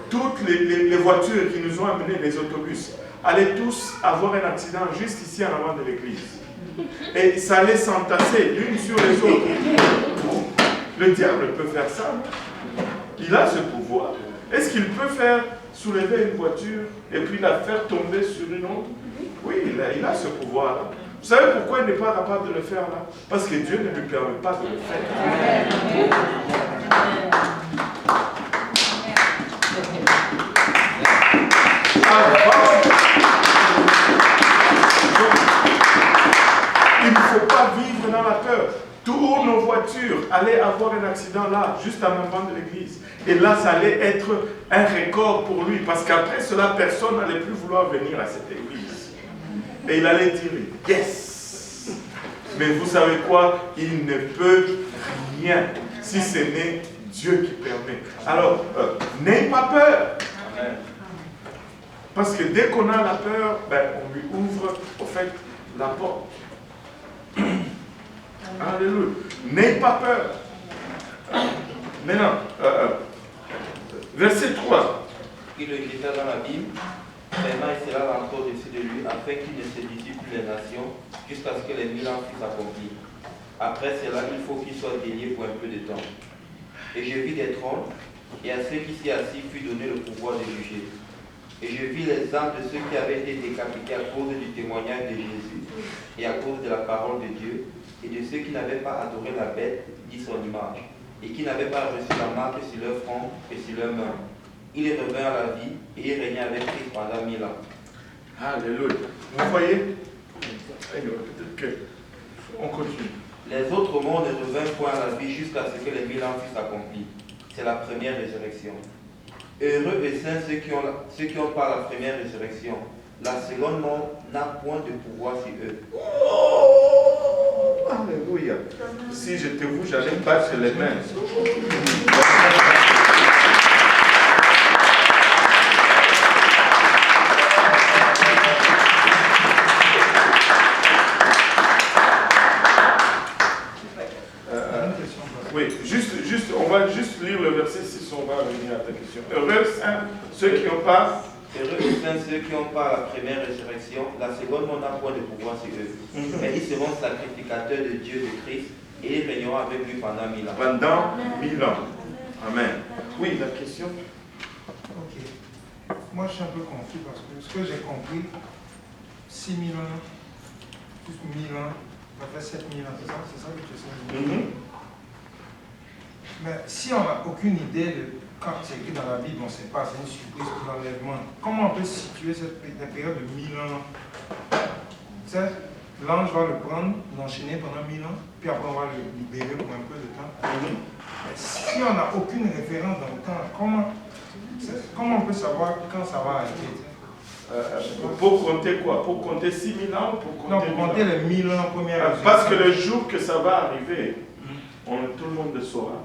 toutes les voitures qui nous ont amenés, les autobus, allaient tous avoir un accident juste ici en avant de l'église. Et ça allait s'entasser l'une sur les autres. Le diable peut faire ça. Il a ce pouvoir. Est-ce qu'il peut faire soulever une voiture et puis la faire tomber sur une autre? Oui, il a ce pouvoir-là. Vous savez pourquoi il n'est pas capable de le faire là? Parce que Dieu ne lui permet pas de le faire. Il ne faut pas vivre dans la peur. Toutes nos voitures allaient avoir un accident là, juste en avant de l'église. Et là, ça allait être un record pour lui. Parce qu'après cela, personne n'allait plus vouloir venir à cette église. Et il allait dire, yes. Mais vous savez quoi? Il ne peut rien si ce n'est Dieu qui permet. Alors, n'aie pas peur. Parce que dès qu'on a la peur, on lui ouvre, au fait, la porte. Alléluia. N'aie pas peur. Maintenant, verset 3. Il le jeta dans l'abîme, vraiment il cela rentra au-dessus de lui, afin qu'il ne séduisît plus les nations, jusqu'à ce que les 1000 ans fussent accomplis. Après cela, il faut qu'il soit délié pour un peu de temps. Et je vis des trônes, et à ceux qui s'y assis fut donné le pouvoir de juger. Et je vis les âmes de ceux qui avaient été décapités à cause du témoignage de Jésus, et à cause de la parole de Dieu, et de ceux qui n'avaient pas adoré la bête, ni son image, et qui n'avaient pas reçu la marque sur leur front et sur leurs mains. Ils revinrent à la vie, et ils régnaient avec Christ pendant 1000 ans. Alléluia. Vous voyez? Peut-être que on continue. Les autres morts ne revinrent point à la vie jusqu'à ce que les 1000 ans fussent accomplis. C'est la première résurrection. Heureux et saints ceux qui ont par la première résurrection. La seconde mort n'a point de pouvoir sur eux. Oh, alléluia. Si j'étais vous, j'allais battre les mains. Oui, on va juste lire le verset 6, on va revenir à ta question. Heureux saints ceux qui ont pas. Heureux et saints ceux qui ont pas la première résurrection, la seconde mort n'a point de pouvoir sur eux. Mais ils seront sacrificateurs de Dieu, de Christ, et ils régneront avec lui pendant 1000 ans. Pendant 1000 ans. Amen. Oui, la question. Ok. Moi, je suis un peu confus parce que ce que j'ai compris, 6000 ans, plus 1000 ans, ça fait 7000 ans, c'est ça que tu sais. Mais si on n'a aucune idée de quand c'est écrit dans la Bible, on ne sait pas, c'est une surprise pour l'enlèvement. Comment on peut situer la période de 1000 ans? Tu sais, l'ange va le prendre, l'enchaîner pendant 1000 ans, puis après on va le libérer pour un peu de temps. Mais si on n'a aucune référence dans le temps, comment on peut savoir quand ça va arriver? Pour compter quoi? Pour compter 6000 ans ou pour compter Non, pour compter les 1000 ans première. Parce que le jour que ça va arriver, tout le monde le saura.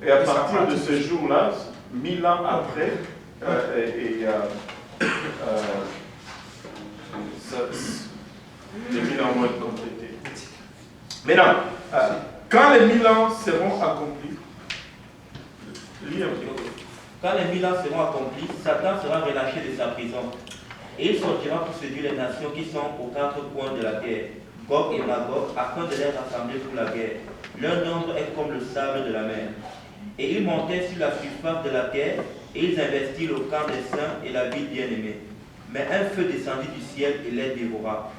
Et à partir de ce jour-là, 1000 ans après, les 1000 ans vont être complétés. Maintenant, quand les 1000 ans seront accomplis, lis un peu. Quand les 1000 ans seront accomplis, Satan sera relâché de sa prison. Et il sortira pour séduire les nations qui sont aux 4 coins de la guerre, Gog et Magog, afin de les rassembler pour la guerre. Leur nombre est comme le sable de la mer. Et ils montèrent sur la surface de la terre, et ils investirent le camp des saints et la ville bien-aimée. Mais un feu descendit du ciel et les dévora.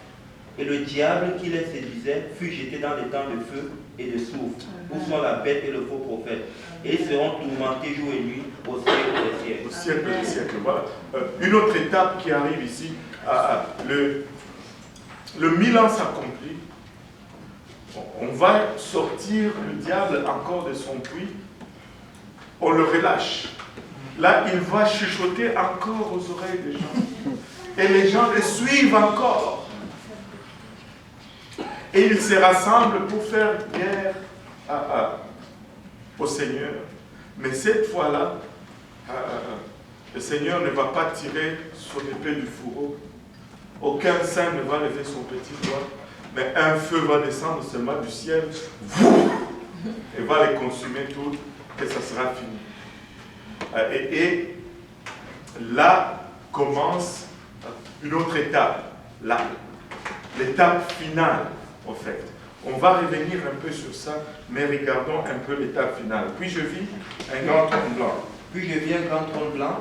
Et le diable qui les séduisait fut jeté dans les temps de feu et de soufre, où sont la bête et le faux prophète. Et ils seront tourmentés jour et nuit au siècle des siècles. Au siècle des siècles, voilà. Une autre étape qui arrive ici, le 1000 ans s'accomplit. On va sortir le diable encore de son puits. On le relâche. Là, il va chuchoter encore aux oreilles des gens. Et les gens le suivent encore. Et ils se rassemblent pour faire guerre au Seigneur. Mais cette fois-là, le Seigneur ne va pas tirer son épée du fourreau. Aucun saint ne va lever son petit doigt. Mais un feu va descendre seulement du ciel. Et va les consumer toutes. Et ça sera fini. Et là commence une autre étape. L'étape finale, en fait. On va revenir un peu sur ça, mais regardons un peu l'étape finale. Puis je vis un grand trône blanc. Puis je vis un grand trône blanc,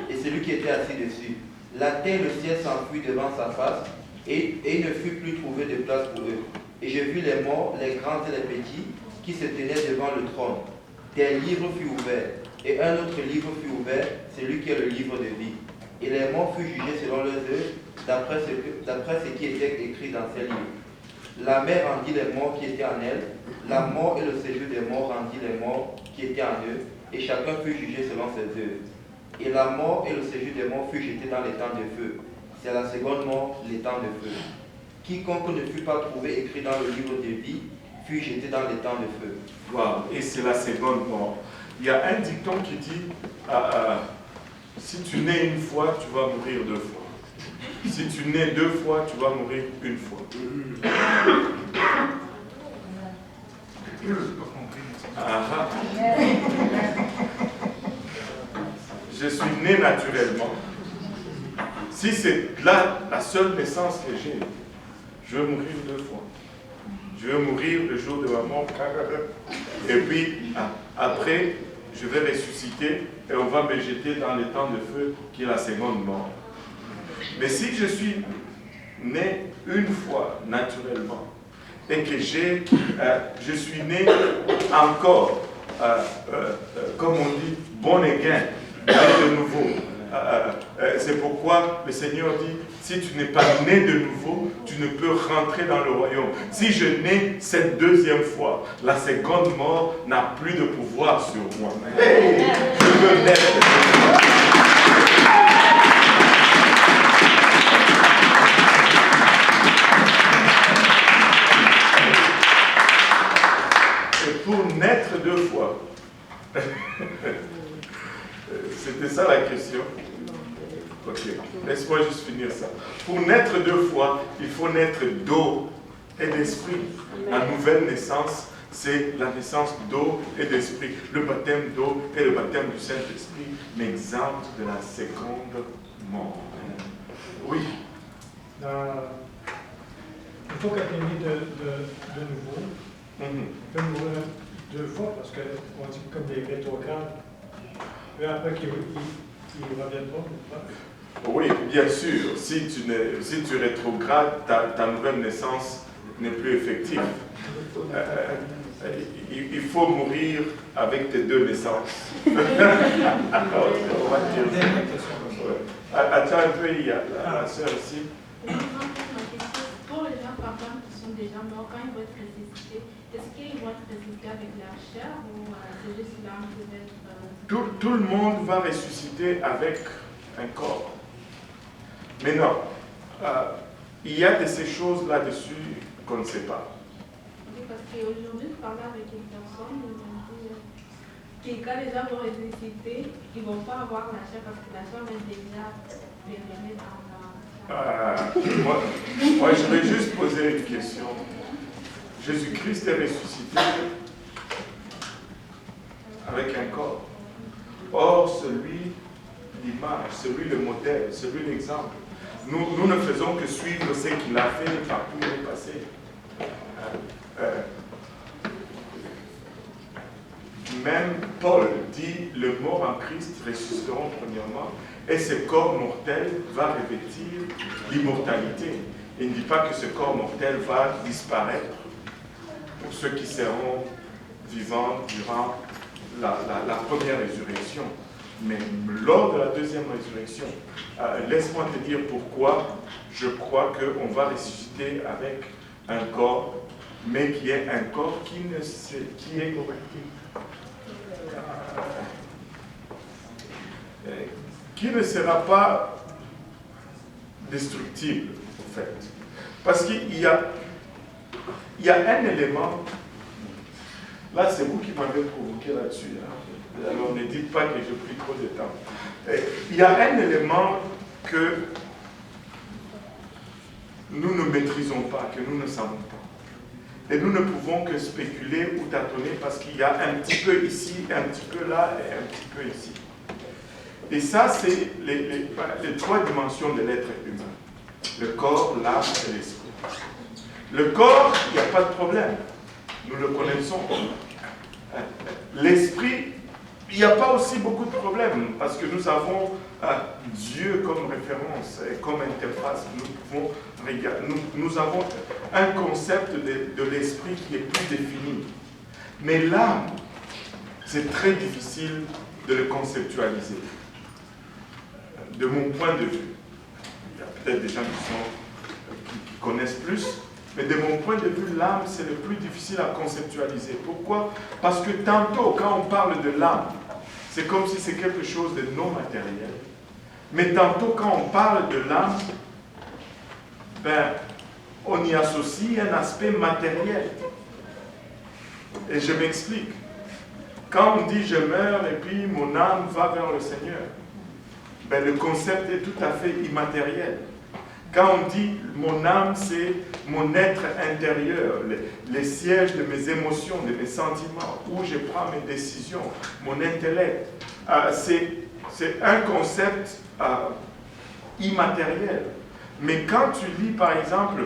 et celui qui était assis dessus. La terre et le ciel s'enfuient devant sa face, et il ne fut plus trouvé de place pour eux. Et je vis les morts, les grands et les petits, qui se tenaient devant le trône. Des livres furent ouverts, et un autre livre fut ouvert, celui qui est le livre de vie. Et les morts furent jugés selon leurs œuvres, d'après ce qui était écrit dans ces livres. La mer rendit les morts qui étaient en elle, la mort et le séjour des morts rendit les morts qui étaient en eux, et chacun fut jugé selon ses œuvres. Et la mort et le séjour des morts furent jetés dans les temps de feu. C'est la seconde mort, les temps de feu. Quiconque ne fut pas trouvé écrit dans le livre de vie fut jeté dans les temps de feu. Wow. Et c'est la seconde mort. Il y a un dicton qui dit si tu nais une fois, tu vas mourir deux fois. Si tu nais deux fois, tu vas mourir une fois. Je suis né naturellement. Si c'est là la seule naissance que j'ai, je vais mourir 2 fois. Je vais mourir le jour de ma mort. Et puis, après, je vais ressusciter et on va me jeter dans le temps de feu qui est la seconde mort. Mais si je suis né une fois naturellement et que je suis né encore, comme on dit, born again, de nouveau. C'est pourquoi le Seigneur dit, si tu n'es pas né de nouveau, tu ne peux rentrer dans le royaume. Si je nais cette 2e fois, la seconde mort n'a plus de pouvoir sur moi. Hey, je veux naître de nouveau. Et pour naître 2 fois, c'était ça la question. Ok, laisse-moi juste finir ça. Pour naître 2 fois, il faut naître d'eau et d'esprit. La nouvelle naissance, c'est la naissance d'eau et d'esprit. Le baptême d'eau et le baptême du Saint-Esprit m'exemptent de la seconde mort. Oui. Il faut quelqu'un naît de nouveau. Il peut mourir 2 fois parce qu'on dit comme des rétrogrades. Et après qu'ils ne reviennent pas. Oui, bien sûr. Si tu rétrogrades, ta nouvelle naissance n'est plus effective. Il faut mourir avec tes 2 naissances. On va dire. Attends un peu, il y a la sœur ici. Pour les gens, par exemple, qui sont déjà morts, quand ils vont être ressuscités, est-ce qu'ils vont être ressuscités avec leur chair ou c'est juste l'âme qui va être... Tout le monde va ressusciter avec un corps. Mais non, il y a de ces choses là-dessus qu'on ne sait pas. Oui, parce qu'aujourd'hui, je parlais avec une personne, ils m'ont dit que quand les gens vont ressusciter, ils ne vont pas avoir la chair parce que la chair est déjà pénétrée dans la... Moi, je vais juste poser une question. Jésus-Christ est ressuscité avec un corps. Or, celui, l'image, celui, le modèle, celui, l'exemple, nous ne faisons que suivre ce qu'il a fait partout où il est passé. Même Paul dit, le mort en Christ ressusciteront premièrement, et ce corps mortel va revêtir l'immortalité. Il ne dit pas que ce corps mortel va disparaître pour ceux qui seront vivants durant la première résurrection. Mais lors de la deuxième résurrection, laisse-moi te dire pourquoi je crois qu'on va ressusciter avec un corps, mais qui est un corps qui est qui ne sera pas destructible, en fait. Parce qu'il y a un élément, là c'est vous qui m'avez provoqué là-dessus, hein. Alors ne dites pas que j'ai pris trop de temps. Il y a un élément que nous ne maîtrisons pas, que nous ne savons pas. Et nous ne pouvons que spéculer ou tâtonner parce qu'il y a un petit peu ici, un petit peu là et un petit peu ici. Et ça, c'est les 3 dimensions de l'être humain. Le corps, l'âme et l'esprit. Le corps, il n'y a pas de problème. Nous le connaissons. L'esprit, il n'y a pas aussi beaucoup de problèmes parce que nous avons Dieu comme référence et comme interface. Nous avons un concept de l'esprit qui est plus défini. Mais l'âme, c'est très difficile de le conceptualiser. De mon point de vue, il y a peut-être des gens qui connaissent plus, mais de mon point de vue, l'âme, c'est le plus difficile à conceptualiser. Pourquoi? Parce que tantôt, quand on parle de l'âme, c'est comme si c'est quelque chose de non matériel. Mais tantôt, quand on parle de l'âme, on y associe un aspect matériel. Et je m'explique. Quand on dit je meurs et puis mon âme va vers le Seigneur, le concept est tout à fait immatériel. Quand on dit mon âme, c'est mon être intérieur, les sièges de mes émotions, de mes sentiments, où je prends mes décisions, mon intellect. C'est un concept immatériel. Mais quand tu lis, par exemple,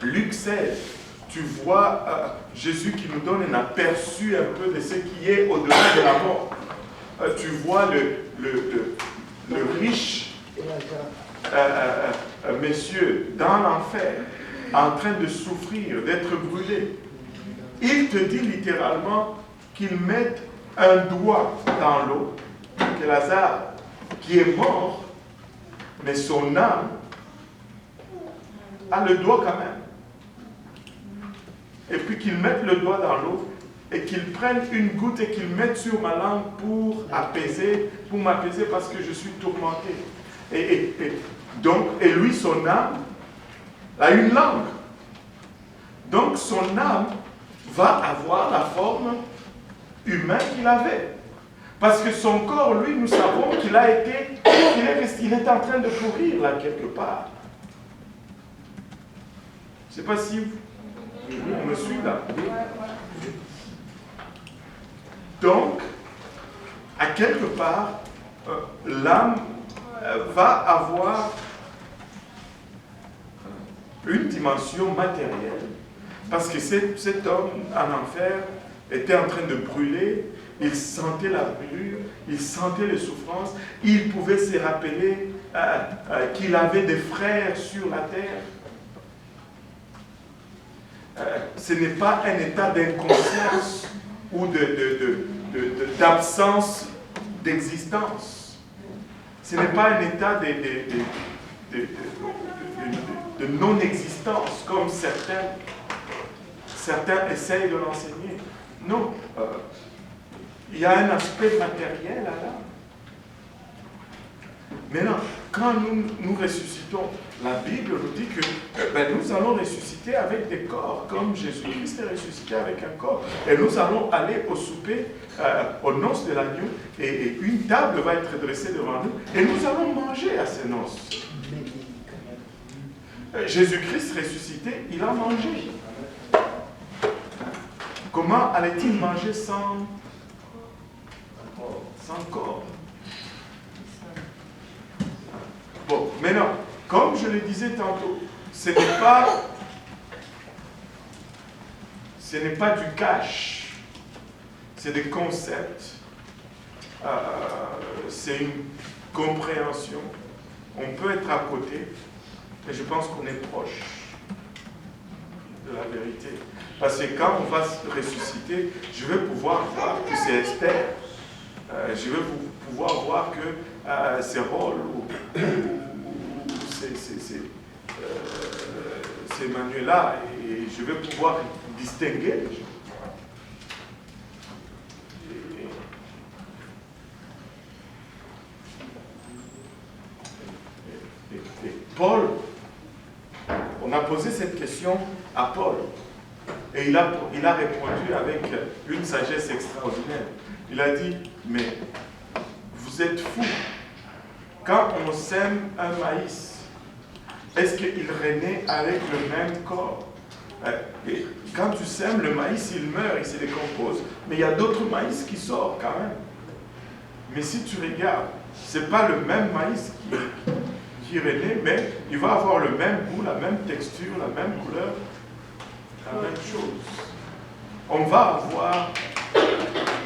Luc 16, tu vois Jésus qui nous donne un aperçu un peu de ce qui est au-delà de la mort. Tu vois le riche monsieur dans l'enfer, en train de souffrir, d'être brûlé. Il te dit littéralement qu'il mette un doigt dans l'eau, que Lazare, qui est mort, mais son âme a le doigt quand même. Et puis qu'il mette le doigt dans l'eau et qu'il prenne une goutte et qu'il mette sur ma langue pour m'apaiser parce que je suis tourmenté. Et lui, son âme, a une langue. Donc son âme va avoir la forme humaine qu'il avait. Parce que son corps, lui, nous savons qu'il est en train de pourrir là quelque part. Je ne sais pas si on me suit là. Donc, à quelque part, l'âme va avoir une dimension matérielle. Parce que cet homme en enfer était en train de brûler, il sentait la brûlure, il sentait les souffrances, il pouvait se rappeler qu'il avait des frères sur la terre. Ce n'est pas un état d'inconscience ou d'absence d'existence. Ce n'est pas un état de non-existence comme certains essayent de l'enseigner. Non. Il y a un aspect matériel à l'âme. Maintenant, quand nous ressuscitons, la Bible nous dit que nous allons ressusciter avec des corps, comme Jésus-Christ est ressuscité avec un corps. Et nous allons aller au souper, aux noces de l'agneau, et une table va être dressée devant nous, et nous allons manger à ces noces. Jésus-Christ ressuscité, il a mangé. Comment allait-il manger sans corps? Bon, maintenant, comme je le disais tantôt, ce n'est pas du cash, c'est des concepts, c'est une compréhension. On peut être à côté, mais je pense qu'on est proche de la vérité. Parce que quand on va se ressusciter, je vais pouvoir voir que c'est Esther. Je vais pouvoir voir que c'est Rôle ou c'est Manuela, et je vais pouvoir distinguer les gens. Et Paul, on a posé cette question à Paul, et il a répondu avec une sagesse extraordinaire. Il a dit, mais vous êtes fous. Quand on sème un maïs, est-ce qu'il renaît avec le même corps? Et quand tu sèmes le maïs, il meurt, il se décompose. Mais il y a d'autres maïs qui sortent quand même. Mais si tu regardes, ce n'est pas le même maïs qui renaît, mais il va avoir le même goût, la même texture, la même couleur, la même chose. On va avoir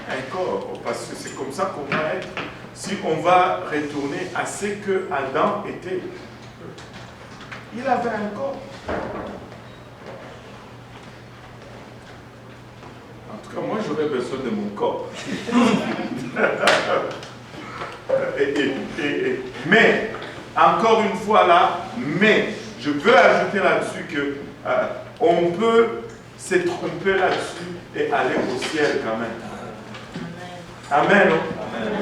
un corps, parce que c'est comme ça qu'on va être. Si on va retourner à ce que Adam était, il avait un corps. En tout cas, moi, j'aurais besoin de mon corps. Mais, encore une fois là, mais, je veux ajouter là-dessus que on peut se tromper là-dessus et aller au ciel quand même. Amen.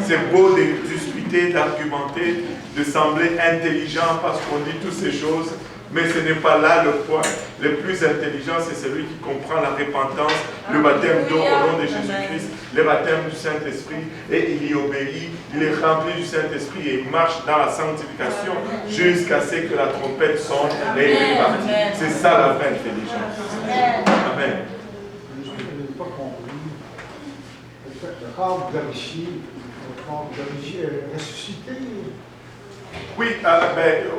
C'est beau de discuter, d'argumenter, de sembler intelligent parce qu'on dit toutes ces choses, mais ce n'est pas là le point. Le plus intelligent, c'est celui qui comprend la repentance, le baptême d'eau au nom de Jésus-Christ, le baptême du Saint-Esprit, et il y obéit, il est rempli du Saint-Esprit et il marche dans la sanctification jusqu'à ce que la trompette sonne et il est parti. C'est ça la vraie intelligence. Amen. Je n'ai pas compris. Quand vous avez ici, est ressuscité, Oui,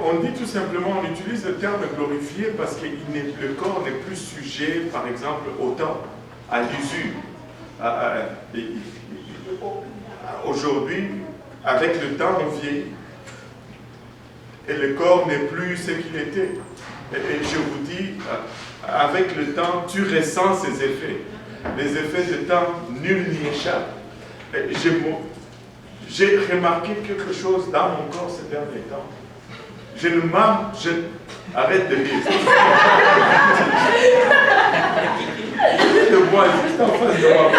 on dit tout simplement, on utilise le terme glorifié parce que le corps n'est plus sujet, par exemple, au temps, à l'usure. Aujourd'hui, avec le temps, on vieillit. Et le corps n'est plus ce qu'il était. Et je vous dis, avec le temps, tu ressens ces effets. Les effets de temps, nul n'y échappe. J'ai remarqué quelque chose dans mon corps ces derniers temps. Arrête de rire. De moi, juste en face de moi.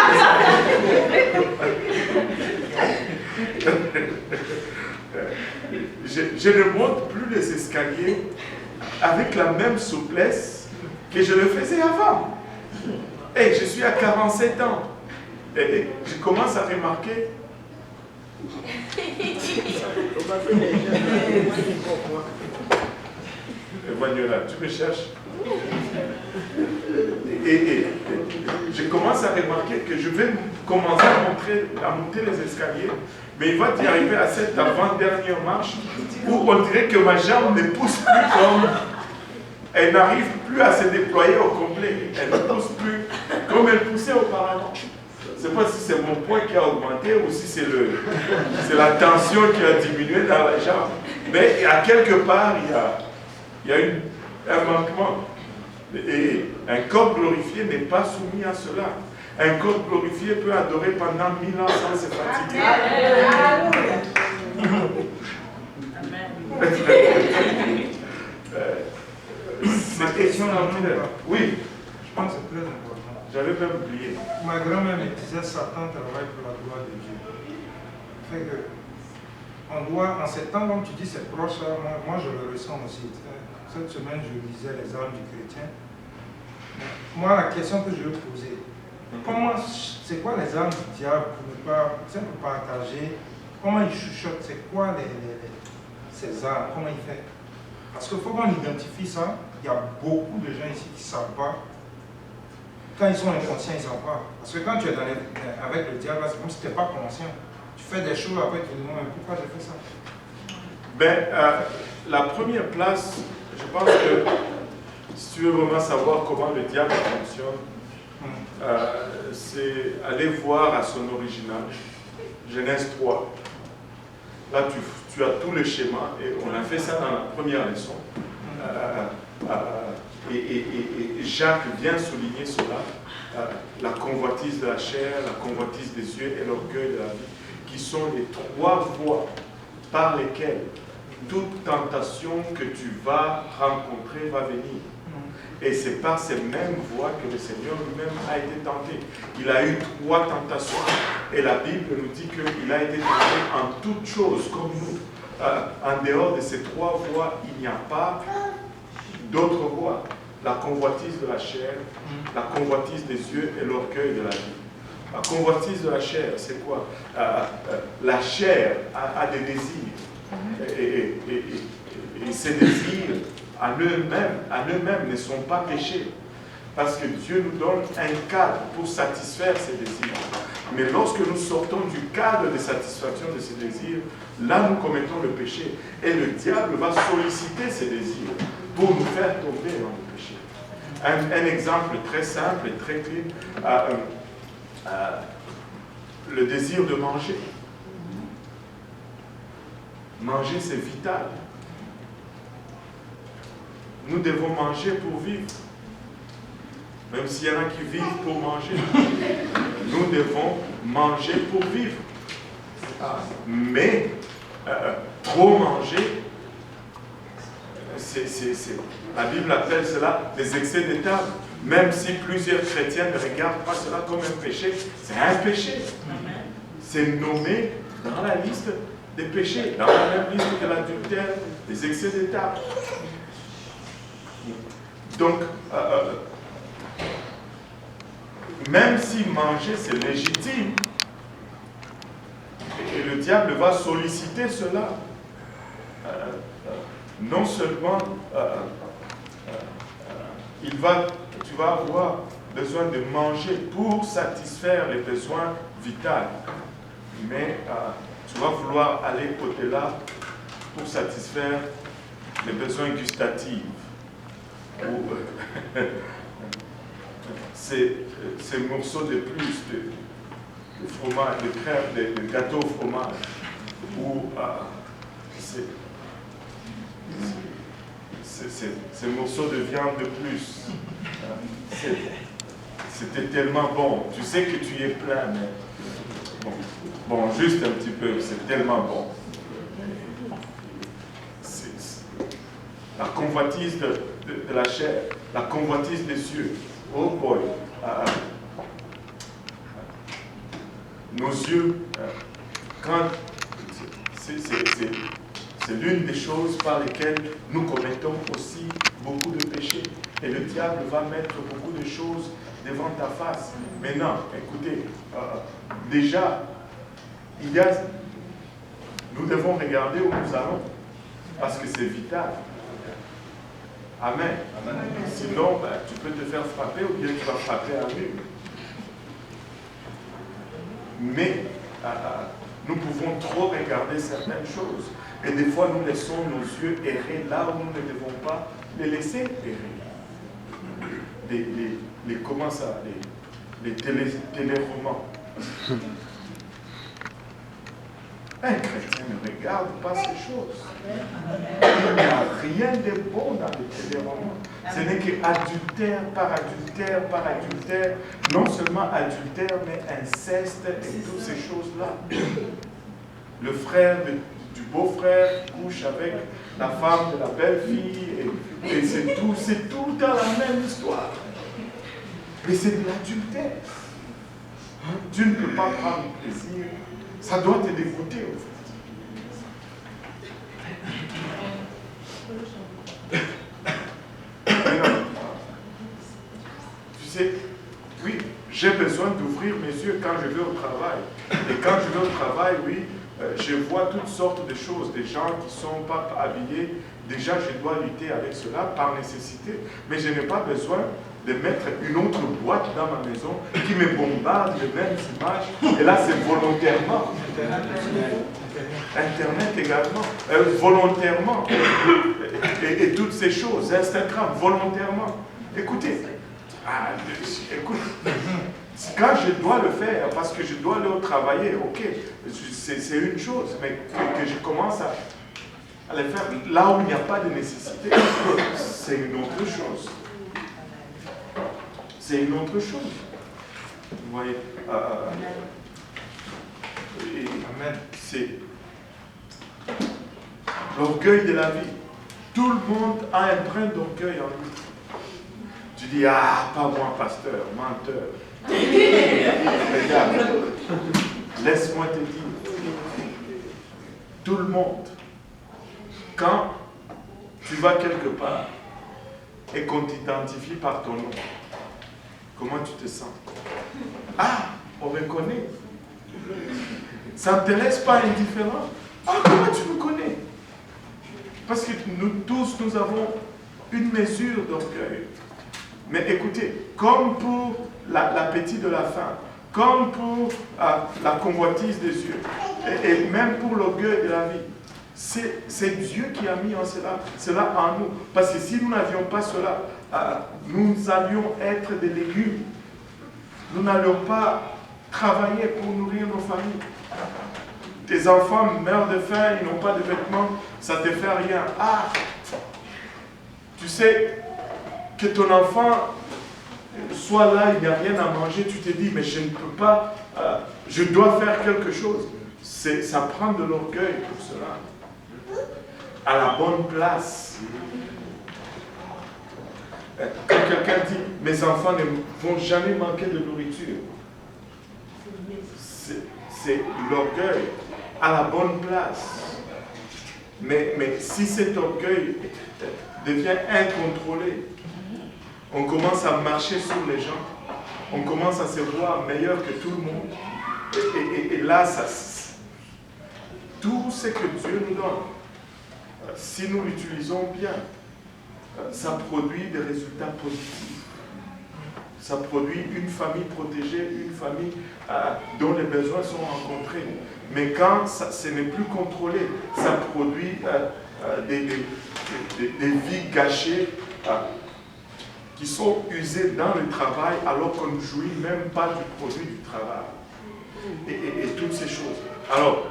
Je ne monte plus les escaliers avec la même souplesse que je le faisais avant. Et je suis à 47 ans. Et je commence à remarquer. Voilà, tu me cherches. Et je commence à remarquer que je vais commencer à monter les escaliers, mais il va y arriver à cette avant-dernière marche où on dirait que ma jambe ne pousse plus comme... Elle n'arrive plus à se déployer au complet. Elle ne pousse plus comme elle poussait auparavant. Je ne sais pas si c'est mon poids qui a augmenté ou si c'est la tension qui a diminué dans la jambe. Mais à quelque part, il y a un manquement. Et un corps glorifié n'est pas soumis à cela. Un corps glorifié peut adorer pendant 1000 ans sans se fatiguer. Ma question là, oui. Je pense que c'est très important. J'avais même oublié. Ma grand-mère me disait Satan travaille pour la gloire de Dieu. Fait que, on doit, en ces temps, comme tu dis, c'est proche, moi je le ressens aussi. Cette semaine, je lisais les armes du chrétien. Moi, la question que je veux poser, c'est quoi les armes du diable pour ne pas, pour partager, comment il chuchote, c'est quoi ces armes, comment il fait? Parce qu'il faut qu'on identifie ça. Il y a beaucoup de gens ici qui ne savent pas. Quand ils sont inconscients, ils ne savent pas. Parce que quand tu es avec le diable, c'est comme si tu n'es pas conscient. Tu fais des choses, après tu te demandes pourquoi j'ai fait ça. La première place, je pense que si tu veux vraiment savoir comment le diable fonctionne, c'est aller voir à son original, Genèse 3. Là, tu as tout le schéma, et on a fait ça dans la première leçon. Et Jacques vient souligner cela, la convoitise de la chair, la convoitise des yeux et l'orgueil de la vie, qui sont les trois voies par lesquelles toute tentation que tu vas rencontrer va venir. Et c'est par ces mêmes voies que le Seigneur lui-même a été tenté. Il a eu 3 tentations. Et la Bible nous dit qu'il a été tenté en toutes choses comme nous. En dehors de ces 3 voies, il n'y a pas d'autres voies. La convoitise de la chair, la convoitise des yeux et l'orgueil de la vie. La convoitise de la chair, c'est quoi? La chair a des désirs. Et ces désirs, en eux-mêmes ne sont pas péchés. Parce que Dieu nous donne un cadre pour satisfaire ces désirs. Mais lorsque nous sortons du cadre de satisfaction de ces désirs, là nous commettons le péché. Et le diable va solliciter ces désirs pour nous faire tomber dans le péché. Un exemple très simple et très clair, le désir de manger. Manger, c'est vital. Nous devons manger pour vivre. Même s'il y en a qui vivent pour manger. Nous devons manger pour vivre. Mais trop manger, la Bible appelle cela des excès de table. Même si plusieurs chrétiens ne regardent pas cela comme un péché, c'est un péché. C'est nommé dans la liste des péchés, dans la même liste que l'adultère, des excès de table. Donc, même si manger c'est légitime, et le diable va solliciter cela, non seulement tu vas avoir besoin de manger pour satisfaire les besoins vitaux, mais tu vas vouloir aller au-delà pour satisfaire les besoins gustatifs. Ou ces morceaux de plus de fromage, de crème, de gâteau au fromage, ou ces morceaux de viande de plus. C'était tellement bon. Tu sais que tu es plein, mais bon, juste un petit peu, c'est tellement bon. La convoitise de la chair, la convoitise des cieux. Oh boy! Nos yeux, c'est l'une des choses par lesquelles nous commettons aussi beaucoup de péchés. Et le diable va mettre beaucoup de choses devant ta face. Mais non, écoutez, déjà, nous devons regarder où nous allons, parce que c'est vital. Amen. Amen. Sinon, tu peux te faire frapper ou bien tu vas frapper un mur. Mais nous pouvons trop regarder certaines choses. Et des fois, nous laissons nos yeux errer là où nous ne devons pas les laisser errer. Comment ça, les téléromans. Un chrétien ne regarde pas ces choses. Il n'y a rien de bon dans les téléromans. Ce n'est que adultère par adultère par adultère. Non seulement adultère, mais inceste et toutes ces choses-là. Le frère du beau-frère couche avec la femme de la belle-fille. Et c'est tout dans la même histoire. Mais c'est de l'adultère. Tu ne peux pas prendre plaisir. Ça doit te dégoûter, en fait. Tu sais, oui, j'ai besoin d'ouvrir mes yeux quand je vais au travail. Et quand je vais au travail, oui, je vois toutes sortes de choses, des gens qui ne sont pas habillés. Déjà, je dois lutter avec cela par nécessité. Mais je n'ai pas besoin de mettre une autre boîte dans ma maison qui me bombarde les mêmes images. Et là, c'est volontairement. Internet également. Volontairement. Et toutes ces choses. Instagram, volontairement. Écoutez. Écoute. Quand je dois le faire, parce que je dois aller travailler, ok, c'est une chose. Mais que je commence à le faire là où il n'y a pas de nécessité, c'est une autre chose. C'est une autre chose. Vous voyez, c'est l'orgueil de la vie. Tout le monde a un brin d'orgueil en lui. Tu dis, ah, pas moi, pasteur, menteur. Regarde, laisse-moi te dire, tout le monde, quand tu vas quelque part et qu'on t'identifie par ton nom, comment tu te sens? Ah, on me connaît. Ça ne te laisse pas indifférent. Ah, comment tu me connais? Parce que nous tous, nous avons une mesure d'orgueil. Mais écoutez, comme pour l'appétit de la faim, comme pour la convoitise des yeux, et même pour l'orgueil de la vie, c'est Dieu qui a mis en cela en nous. Parce que si nous n'avions pas cela, nous allions être des légumes. Nous n'allions pas travailler pour nourrir nos familles. Tes enfants meurent de faim, ils n'ont pas de vêtements, ça ne te fait rien. Ah, tu sais que ton enfant soit là, il n'y a rien à manger, tu te dis, mais je ne peux pas, je dois faire quelque chose. Ça prend de l'orgueil pour cela. À la bonne place. Quand quelqu'un dit, mes enfants ne vont jamais manquer de nourriture, c'est l'orgueil. À la bonne place. Mais si cet orgueil devient incontrôlé, on commence à marcher sur les gens, on commence à se voir meilleur que tout le monde. Et là, tout ce que Dieu nous donne, si nous l'utilisons bien, ça produit des résultats positifs. Ça produit une famille protégée, une famille dont les besoins sont rencontrés. Mais quand ce n'est plus contrôlé, ça produit des vies gâchées qui sont usées dans le travail alors qu'on ne jouit même pas du produit du travail. Et toutes ces choses. Alors,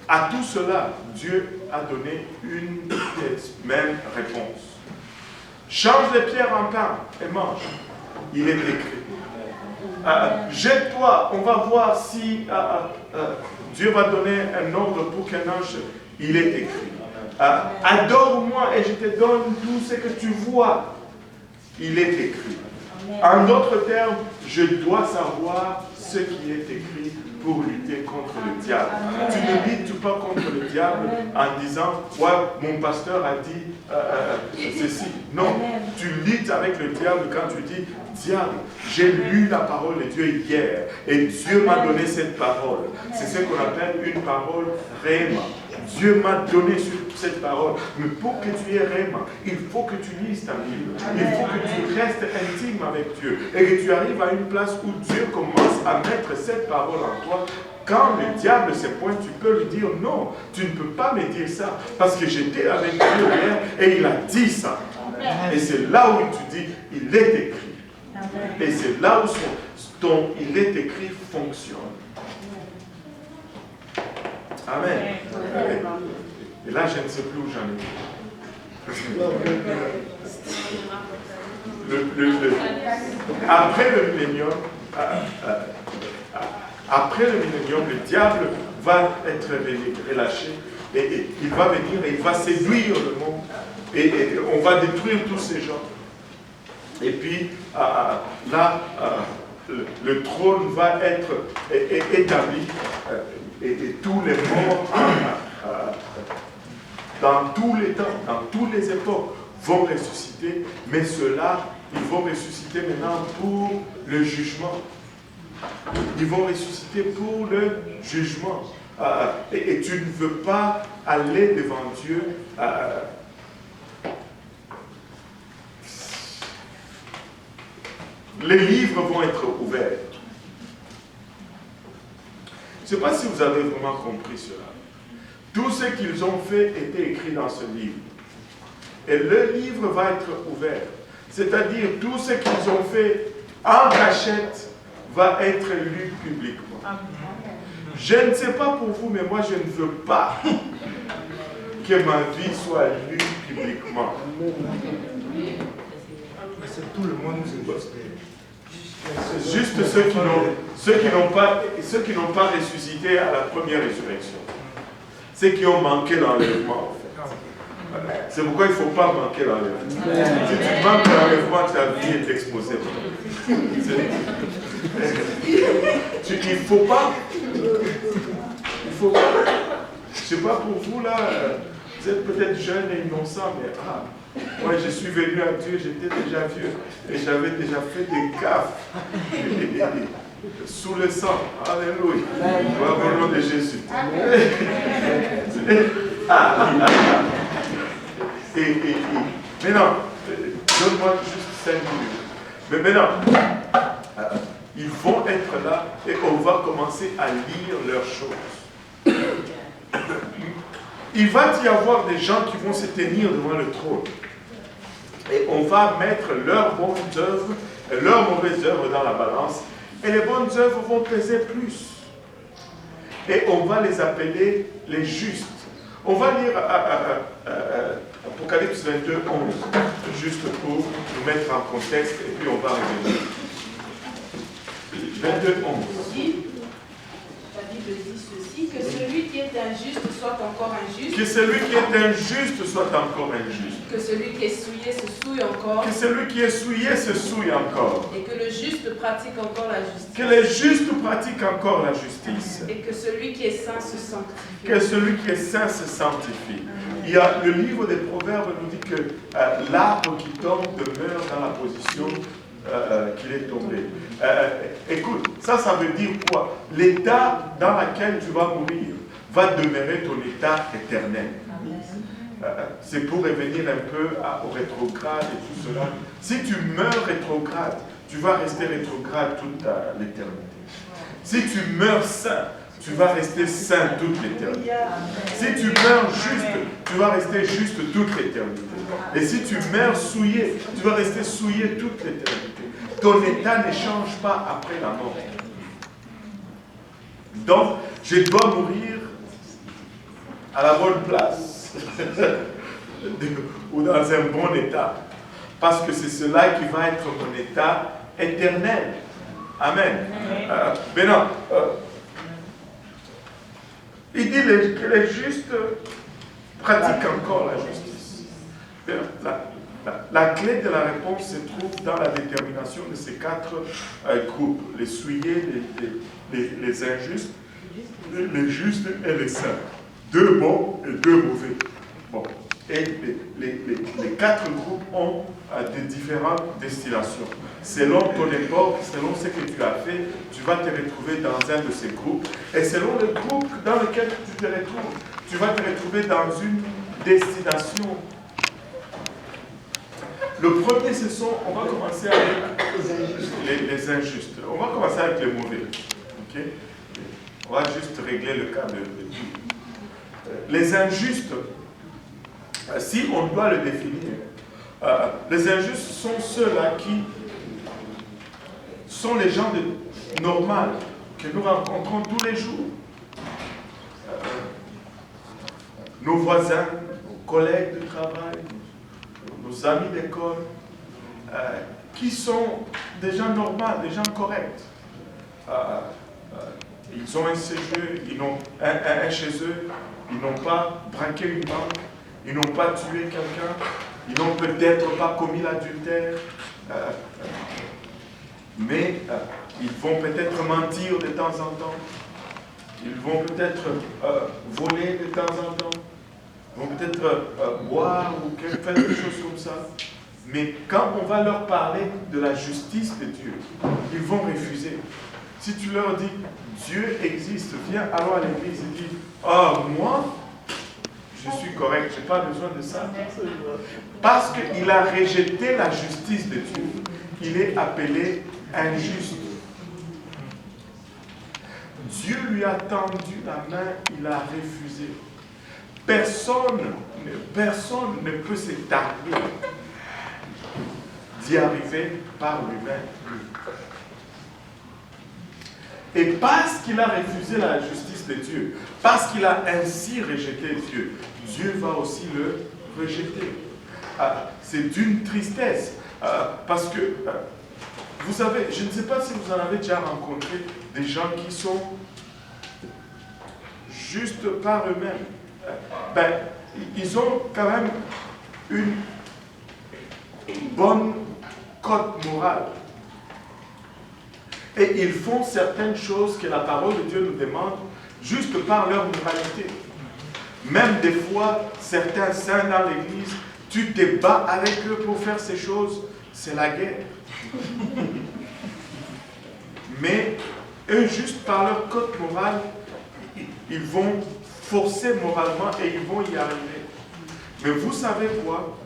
à tout cela, Dieu a donné une même réponse. Change les pierres en pain et mange. Il est écrit. Jette-toi, on va voir si Dieu va donner un ordre pour qu'un ange, il est écrit. Adore-moi et je te donne tout ce que tu vois. Il est écrit. En d'autres termes, je dois savoir ce qui est écrit pour lutter contre le diable. Tu ne luttes pas contre le diable en disant « Ouais, mon pasteur a dit ceci ». Non, tu luttes avec le diable quand tu dis « Diable, j'ai lu la parole de Dieu hier et Dieu m'a donné cette parole ». C'est ce qu'on appelle une parole réma. Dieu m'a donné cette parole. Mais pour que tu aies réma, il faut que tu lises ta Bible. Il faut que tu restes intime avec Dieu. Et que tu arrives à une place où Dieu commence à mettre cette parole en toi. Quand le diable se pointe, tu peux lui dire non, tu ne peux pas me dire ça. Parce que j'étais avec Dieu hier et il a dit ça. Et c'est là où tu dis, il est écrit. Et c'est là où ton il est écrit fonctionne. Amen. Et là, je ne sais plus où j'en ai. Après le millénium, le diable va être relâché et il va venir et il va séduire le monde et on va détruire tous ces gens. Et puis là, le trône va être établi et tous les morts dans tous les temps, dans toutes les époques vont ressusciter, mais ceux-là, ils vont ressusciter maintenant pour le jugement. Ils vont ressusciter pour le jugement. Et tu ne veux pas aller devant Dieu les livres vont être ouverts. Je ne sais pas si vous avez vraiment compris cela. Tout ce qu'ils ont fait était écrit dans ce livre. Et le livre va être ouvert. C'est-à-dire, tout ce qu'ils ont fait en cachette va être lu publiquement. Je ne sais pas pour vous, mais moi, je ne veux pas que ma vie soit lue publiquement. C'est tout le monde C'est juste ceux qui n'ont pas ressuscité à la première résurrection. Ceux qui ont manqué l'enlèvement, en fait. C'est pourquoi il ne faut pas manquer l'enlèvement. Si tu manques l'enlèvement, ta vie est exposée. Il ne faut pas. Je ne sais pas pour vous là, vous êtes peut-être jeune et innocent, mais moi je suis venu à Dieu, j'étais déjà vieux et j'avais déjà fait des gaffes. Sous le sang. Alléluia. Gloire au nom de Jésus. Maintenant, donne-moi juste 5 minutes. Mais maintenant, ils vont être là et on va commencer à lire leurs choses. Il va y avoir des gens qui vont se tenir devant le trône. Et on va mettre leurs bonnes œuvres et leurs mauvaises œuvres dans la balance. Et les bonnes œuvres vont peser plus. Et on va les appeler les justes. On va lire Apocalypse 22, 11, juste pour nous mettre en contexte, et puis on va revenir. 22, 11. La Bible dit ceci, que celui qui est injuste soit encore injuste. Que celui qui est injuste soit encore injuste. Que celui qui est souillé se souille encore. Que celui qui est souillé se souille encore. Et que le juste pratique encore la justice. Que les justes pratiquent encore la justice. Et que celui qui est saint se sanctifie. Que celui qui est saint se sanctifie. Il y a le livre des Proverbes nous dit que l'arbre qui tombe demeure dans la position qu'il est tombé. Écoute, ça veut dire quoi? L'état dans lequel tu vas mourir va demeurer ton état éternel. c'est pour revenir un peu au rétrograde et tout cela. Si tu meurs rétrograde, tu vas rester rétrograde toute l'éternité. Si tu meurs saint, tu vas rester saint toute l'éternité. Si tu meurs juste, tu vas rester juste toute l'éternité. Et si tu meurs souillé, tu vas rester souillé toute l'éternité. Ton état ne change pas après la mort. Donc, je dois mourir à la bonne place ou dans un bon état. Parce que c'est cela qui va être mon état éternel. Amen. Maintenant, il dit que les justes pratiquent encore la justice. La clé de la réponse se trouve dans la détermination de ces 4 groupes. Les souillés, les injustes, les justes et les saints. 2 bons et 2 mauvais. Bon. Et les 4 groupes ont des différentes destinations. Selon ton époque, selon ce que tu as fait, tu vas te retrouver dans un de ces groupes. Et selon le groupe dans lequel tu te retrouves, tu vas te retrouver dans une destination. Le premier, ce sont, on va commencer avec les injustes. On va commencer avec les mauvais. Okay? On va juste régler le cas de les injustes. Si on doit le définir, les injustes sont ceux-là qui sont les gens normaux que nous rencontrons tous les jours. Nos voisins, nos collègues de travail, nos amis d'école, qui sont des gens normaux, des gens corrects. Ils ont un CGE, ils n'ont un chez eux, ils n'ont pas braqué une banque, ils n'ont pas tué quelqu'un, ils n'ont peut-être pas commis l'adultère, mais ils vont peut-être mentir de temps en temps, ils vont peut-être voler de temps en temps, ils vont peut-être boire ou faire des choses comme ça. Mais quand on va leur parler de la justice de Dieu, ils vont refuser. Si tu leur dis, Dieu existe, viens alors à l'église et dis, oh, moi, je suis correct, je n'ai pas besoin de ça. Parce qu'il a rejeté la justice de Dieu. Il est appelé injuste. Dieu lui a tendu la main, il a refusé. Personne ne peut se targuer d'y arriver par lui-même. Et parce qu'il a refusé la justice de Dieu, parce qu'il a ainsi rejeté Dieu, Dieu va aussi le rejeter. C'est d'une tristesse. Parce que, vous savez, je ne sais pas si vous en avez déjà rencontré des gens qui sont juste par eux-mêmes. Ils ont quand même une bonne cote morale. Et ils font certaines choses que la parole de Dieu nous demande juste par leur moralité. Même des fois, certains saints dans l'église, tu te bats avec eux pour faire ces choses, c'est la guerre. Mais eux, juste par leur code moral, ils vont forcer moralement et ils vont y arriver. Mais vous savez quoi?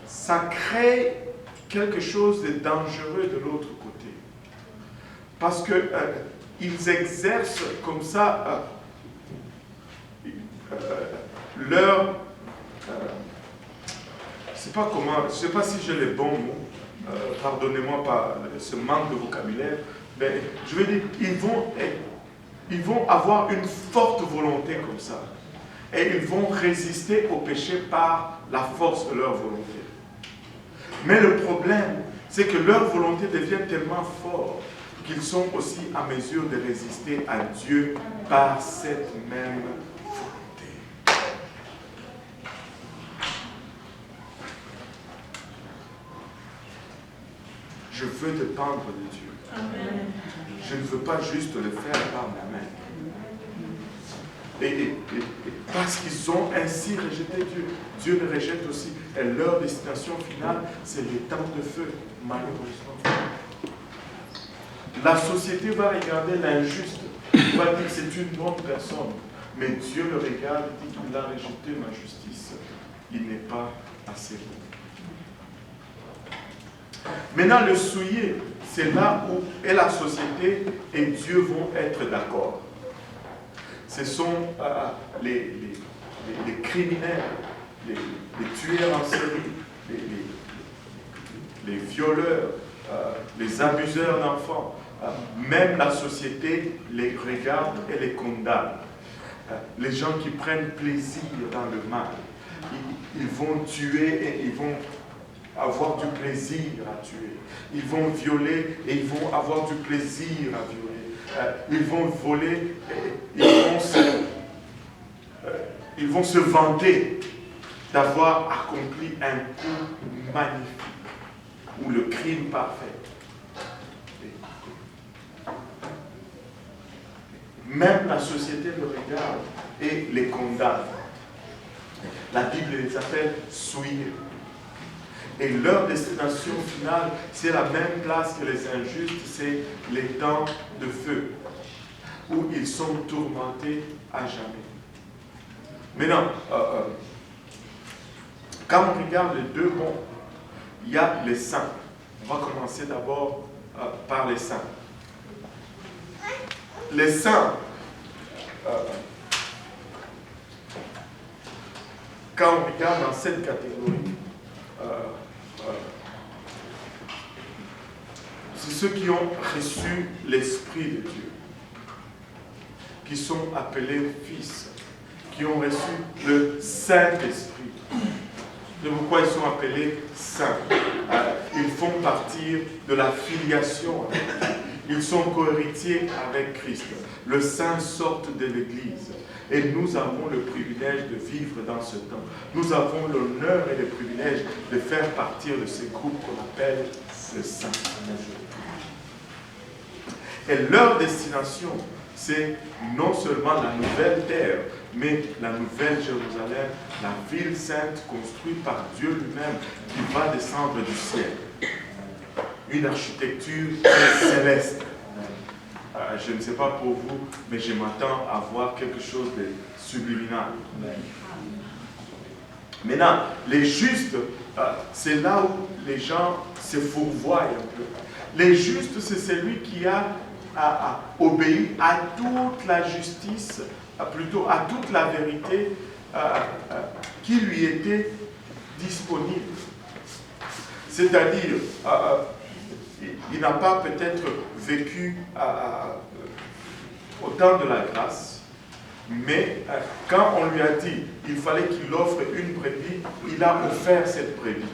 Ça crée quelque chose de dangereux de l'autre côté. Parce que ils exercent comme ça leur... je sais pas si j'ai les bons mots, pardonnez-moi par ce manque de vocabulaire, mais je veux dire, ils vont avoir une forte volonté comme ça. Et ils vont résister au péché par la force de leur volonté. Mais le problème, c'est que leur volonté devient tellement forte qu'ils sont aussi à mesure de résister à Dieu par cette même volonté. Je veux dépendre de Dieu. Amen. Je ne veux pas juste le faire par ma main. Et parce qu'ils ont ainsi rejeté Dieu, Dieu le rejette aussi. Et leur destination finale, c'est les temps de feu, malheureusement. La société va regarder l'injuste, va dire c'est une bonne personne. Mais Dieu le regarde et dit qu'il a rejeté ma justice. Il n'est pas assez bon. Maintenant, le souiller, c'est là où et la société et Dieu vont être d'accord. Ce sont les criminels, les tueurs en série, les violeurs, les abuseurs d'enfants. Même la société les regarde et les condamne. Les gens qui prennent plaisir dans le mal, ils vont tuer et ils vont avoir du plaisir à tuer. Ils vont violer et ils vont avoir du plaisir à violer. Ils vont voler et ils vont se vanter d'avoir accompli un coup magnifique ou le crime parfait. Même la société le regarde et les condamne. La Bible les appelle souillés. Et leur destination finale, c'est la même place que les injustes, c'est les temps de feu, où ils sont tourmentés à jamais. Maintenant, quand on regarde les deux bons, il y a les saints. On va commencer d'abord par les saints. Les saints, quand on regarde dans cette catégorie, c'est ceux qui ont reçu l'Esprit de Dieu, qui sont appelés fils, qui ont reçu le Saint-Esprit. C'est pourquoi ils sont appelés saints. Ils font partie de la filiation avec Dieu. Ils sont co-héritiers avec Christ. Le Saint sort de l'Église. Et nous avons le privilège de vivre dans ce temps. Nous avons l'honneur et le privilège de faire partir de ce groupe qu'on appelle le Saint. Et leur destination, c'est non seulement la nouvelle terre, mais la nouvelle Jérusalem, la ville sainte construite par Dieu lui-même qui va descendre du ciel. Une architecture céleste. Je ne sais pas pour vous, mais je m'attends à voir quelque chose de subliminal. Maintenant, les justes, c'est là où les gens se fourvoient un peu. Les justes, c'est celui qui a obéi à toute la justice, plutôt à toute la vérité qui lui était disponible. C'est-à-dire, il n'a pas peut-être vécu au temps de la grâce, mais quand on lui a dit qu'il fallait qu'il offre une brebis, il a offert cette brebis.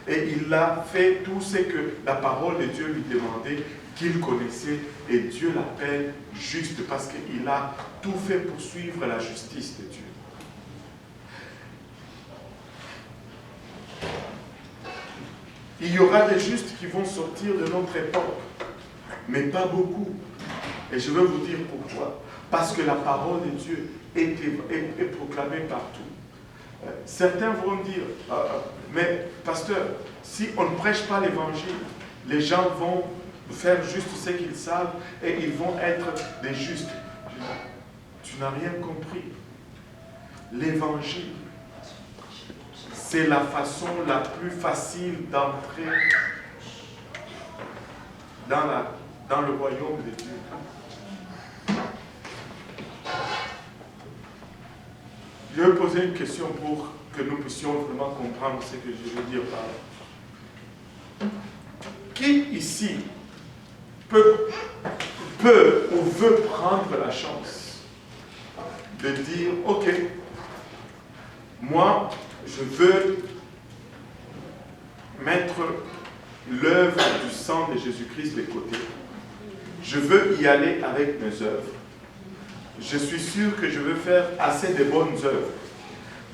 Et il a fait tout ce que la parole de Dieu lui demandait, qu'il connaissait, et Dieu l'appelle juste parce qu'il a tout fait pour suivre la justice de Dieu. Il y aura des justes qui vont sortir de notre époque, mais pas beaucoup. Et je vais vous dire pourquoi. Parce que la parole de Dieu est proclamée partout. Certains vont dire, mais pasteur, si on ne prêche pas l'évangile, les gens vont faire juste ce qu'ils savent et ils vont être des justes. Tu n'as rien compris. L'évangile, c'est la façon la plus facile d'entrer dans le royaume de Dieu. Je vais poser une question pour que nous puissions vraiment comprendre ce que je veux dire par là. Qui ici peut ou veut prendre la chance de dire, ok, moi, je veux mettre l'œuvre du sang de Jésus-Christ de côté. Je veux y aller avec mes œuvres. Je suis sûr que je veux faire assez de bonnes œuvres.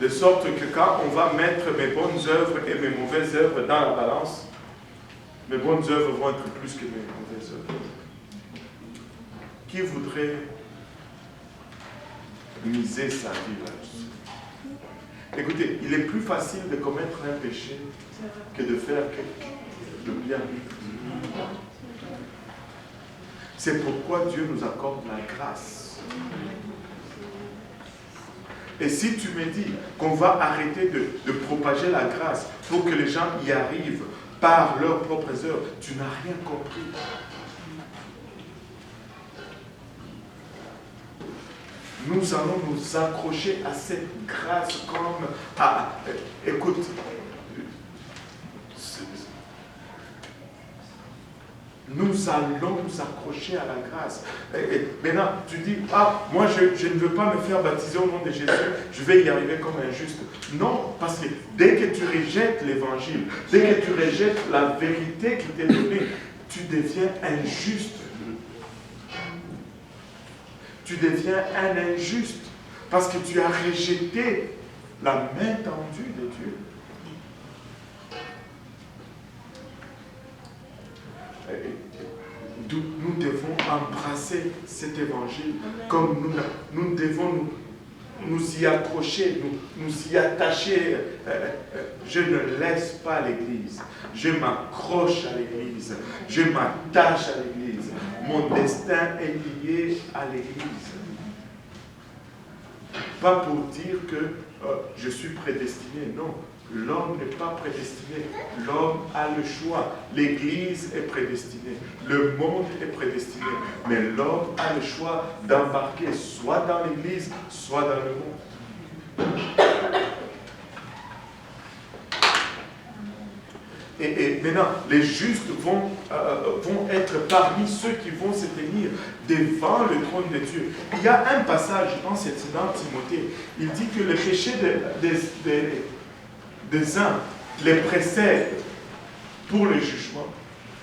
De sorte que quand on va mettre mes bonnes œuvres et mes mauvaises œuvres dans la balance, mes bonnes œuvres vont être plus que mes mauvaises œuvres. Qui voudrait miser sa vie là-dessus? Écoutez, il est plus facile de commettre un péché que de faire le bien. C'est pourquoi Dieu nous accorde la grâce. Et si tu me dis qu'on va arrêter de propager la grâce pour que les gens y arrivent par leurs propres œuvres, tu n'as rien compris. Nous allons nous accrocher à cette grâce comme à... Écoute, nous allons nous accrocher à la grâce. Et maintenant, tu dis, ah, moi je ne veux pas me faire baptiser au nom de Jésus, je vais y arriver comme un juste. Non, parce que dès que tu rejettes l'évangile, dès que tu rejettes la vérité qui t'est donnée, tu deviens injuste. Tu deviens un injuste parce que tu as rejeté la main tendue de Dieu. Nous devons embrasser cet évangile comme nous devons nous y accrocher, nous y attacher. Je ne laisse pas l'Église, je m'accroche à l'Église, je m'attache à l'Église. Mon destin est lié à l'Église. Pas pour dire que je suis prédestiné, non. L'homme n'est pas prédestiné. L'homme a le choix. L'Église est prédestinée. Le monde est prédestiné. Mais l'homme a le choix d'embarquer soit dans l'Église, soit dans le monde. Et maintenant, les justes vont être parmi ceux qui vont se tenir devant le trône de Dieu. Il y a un passage, je pense que c'est dans Timothée, il dit que le péché des uns les précède pour le jugement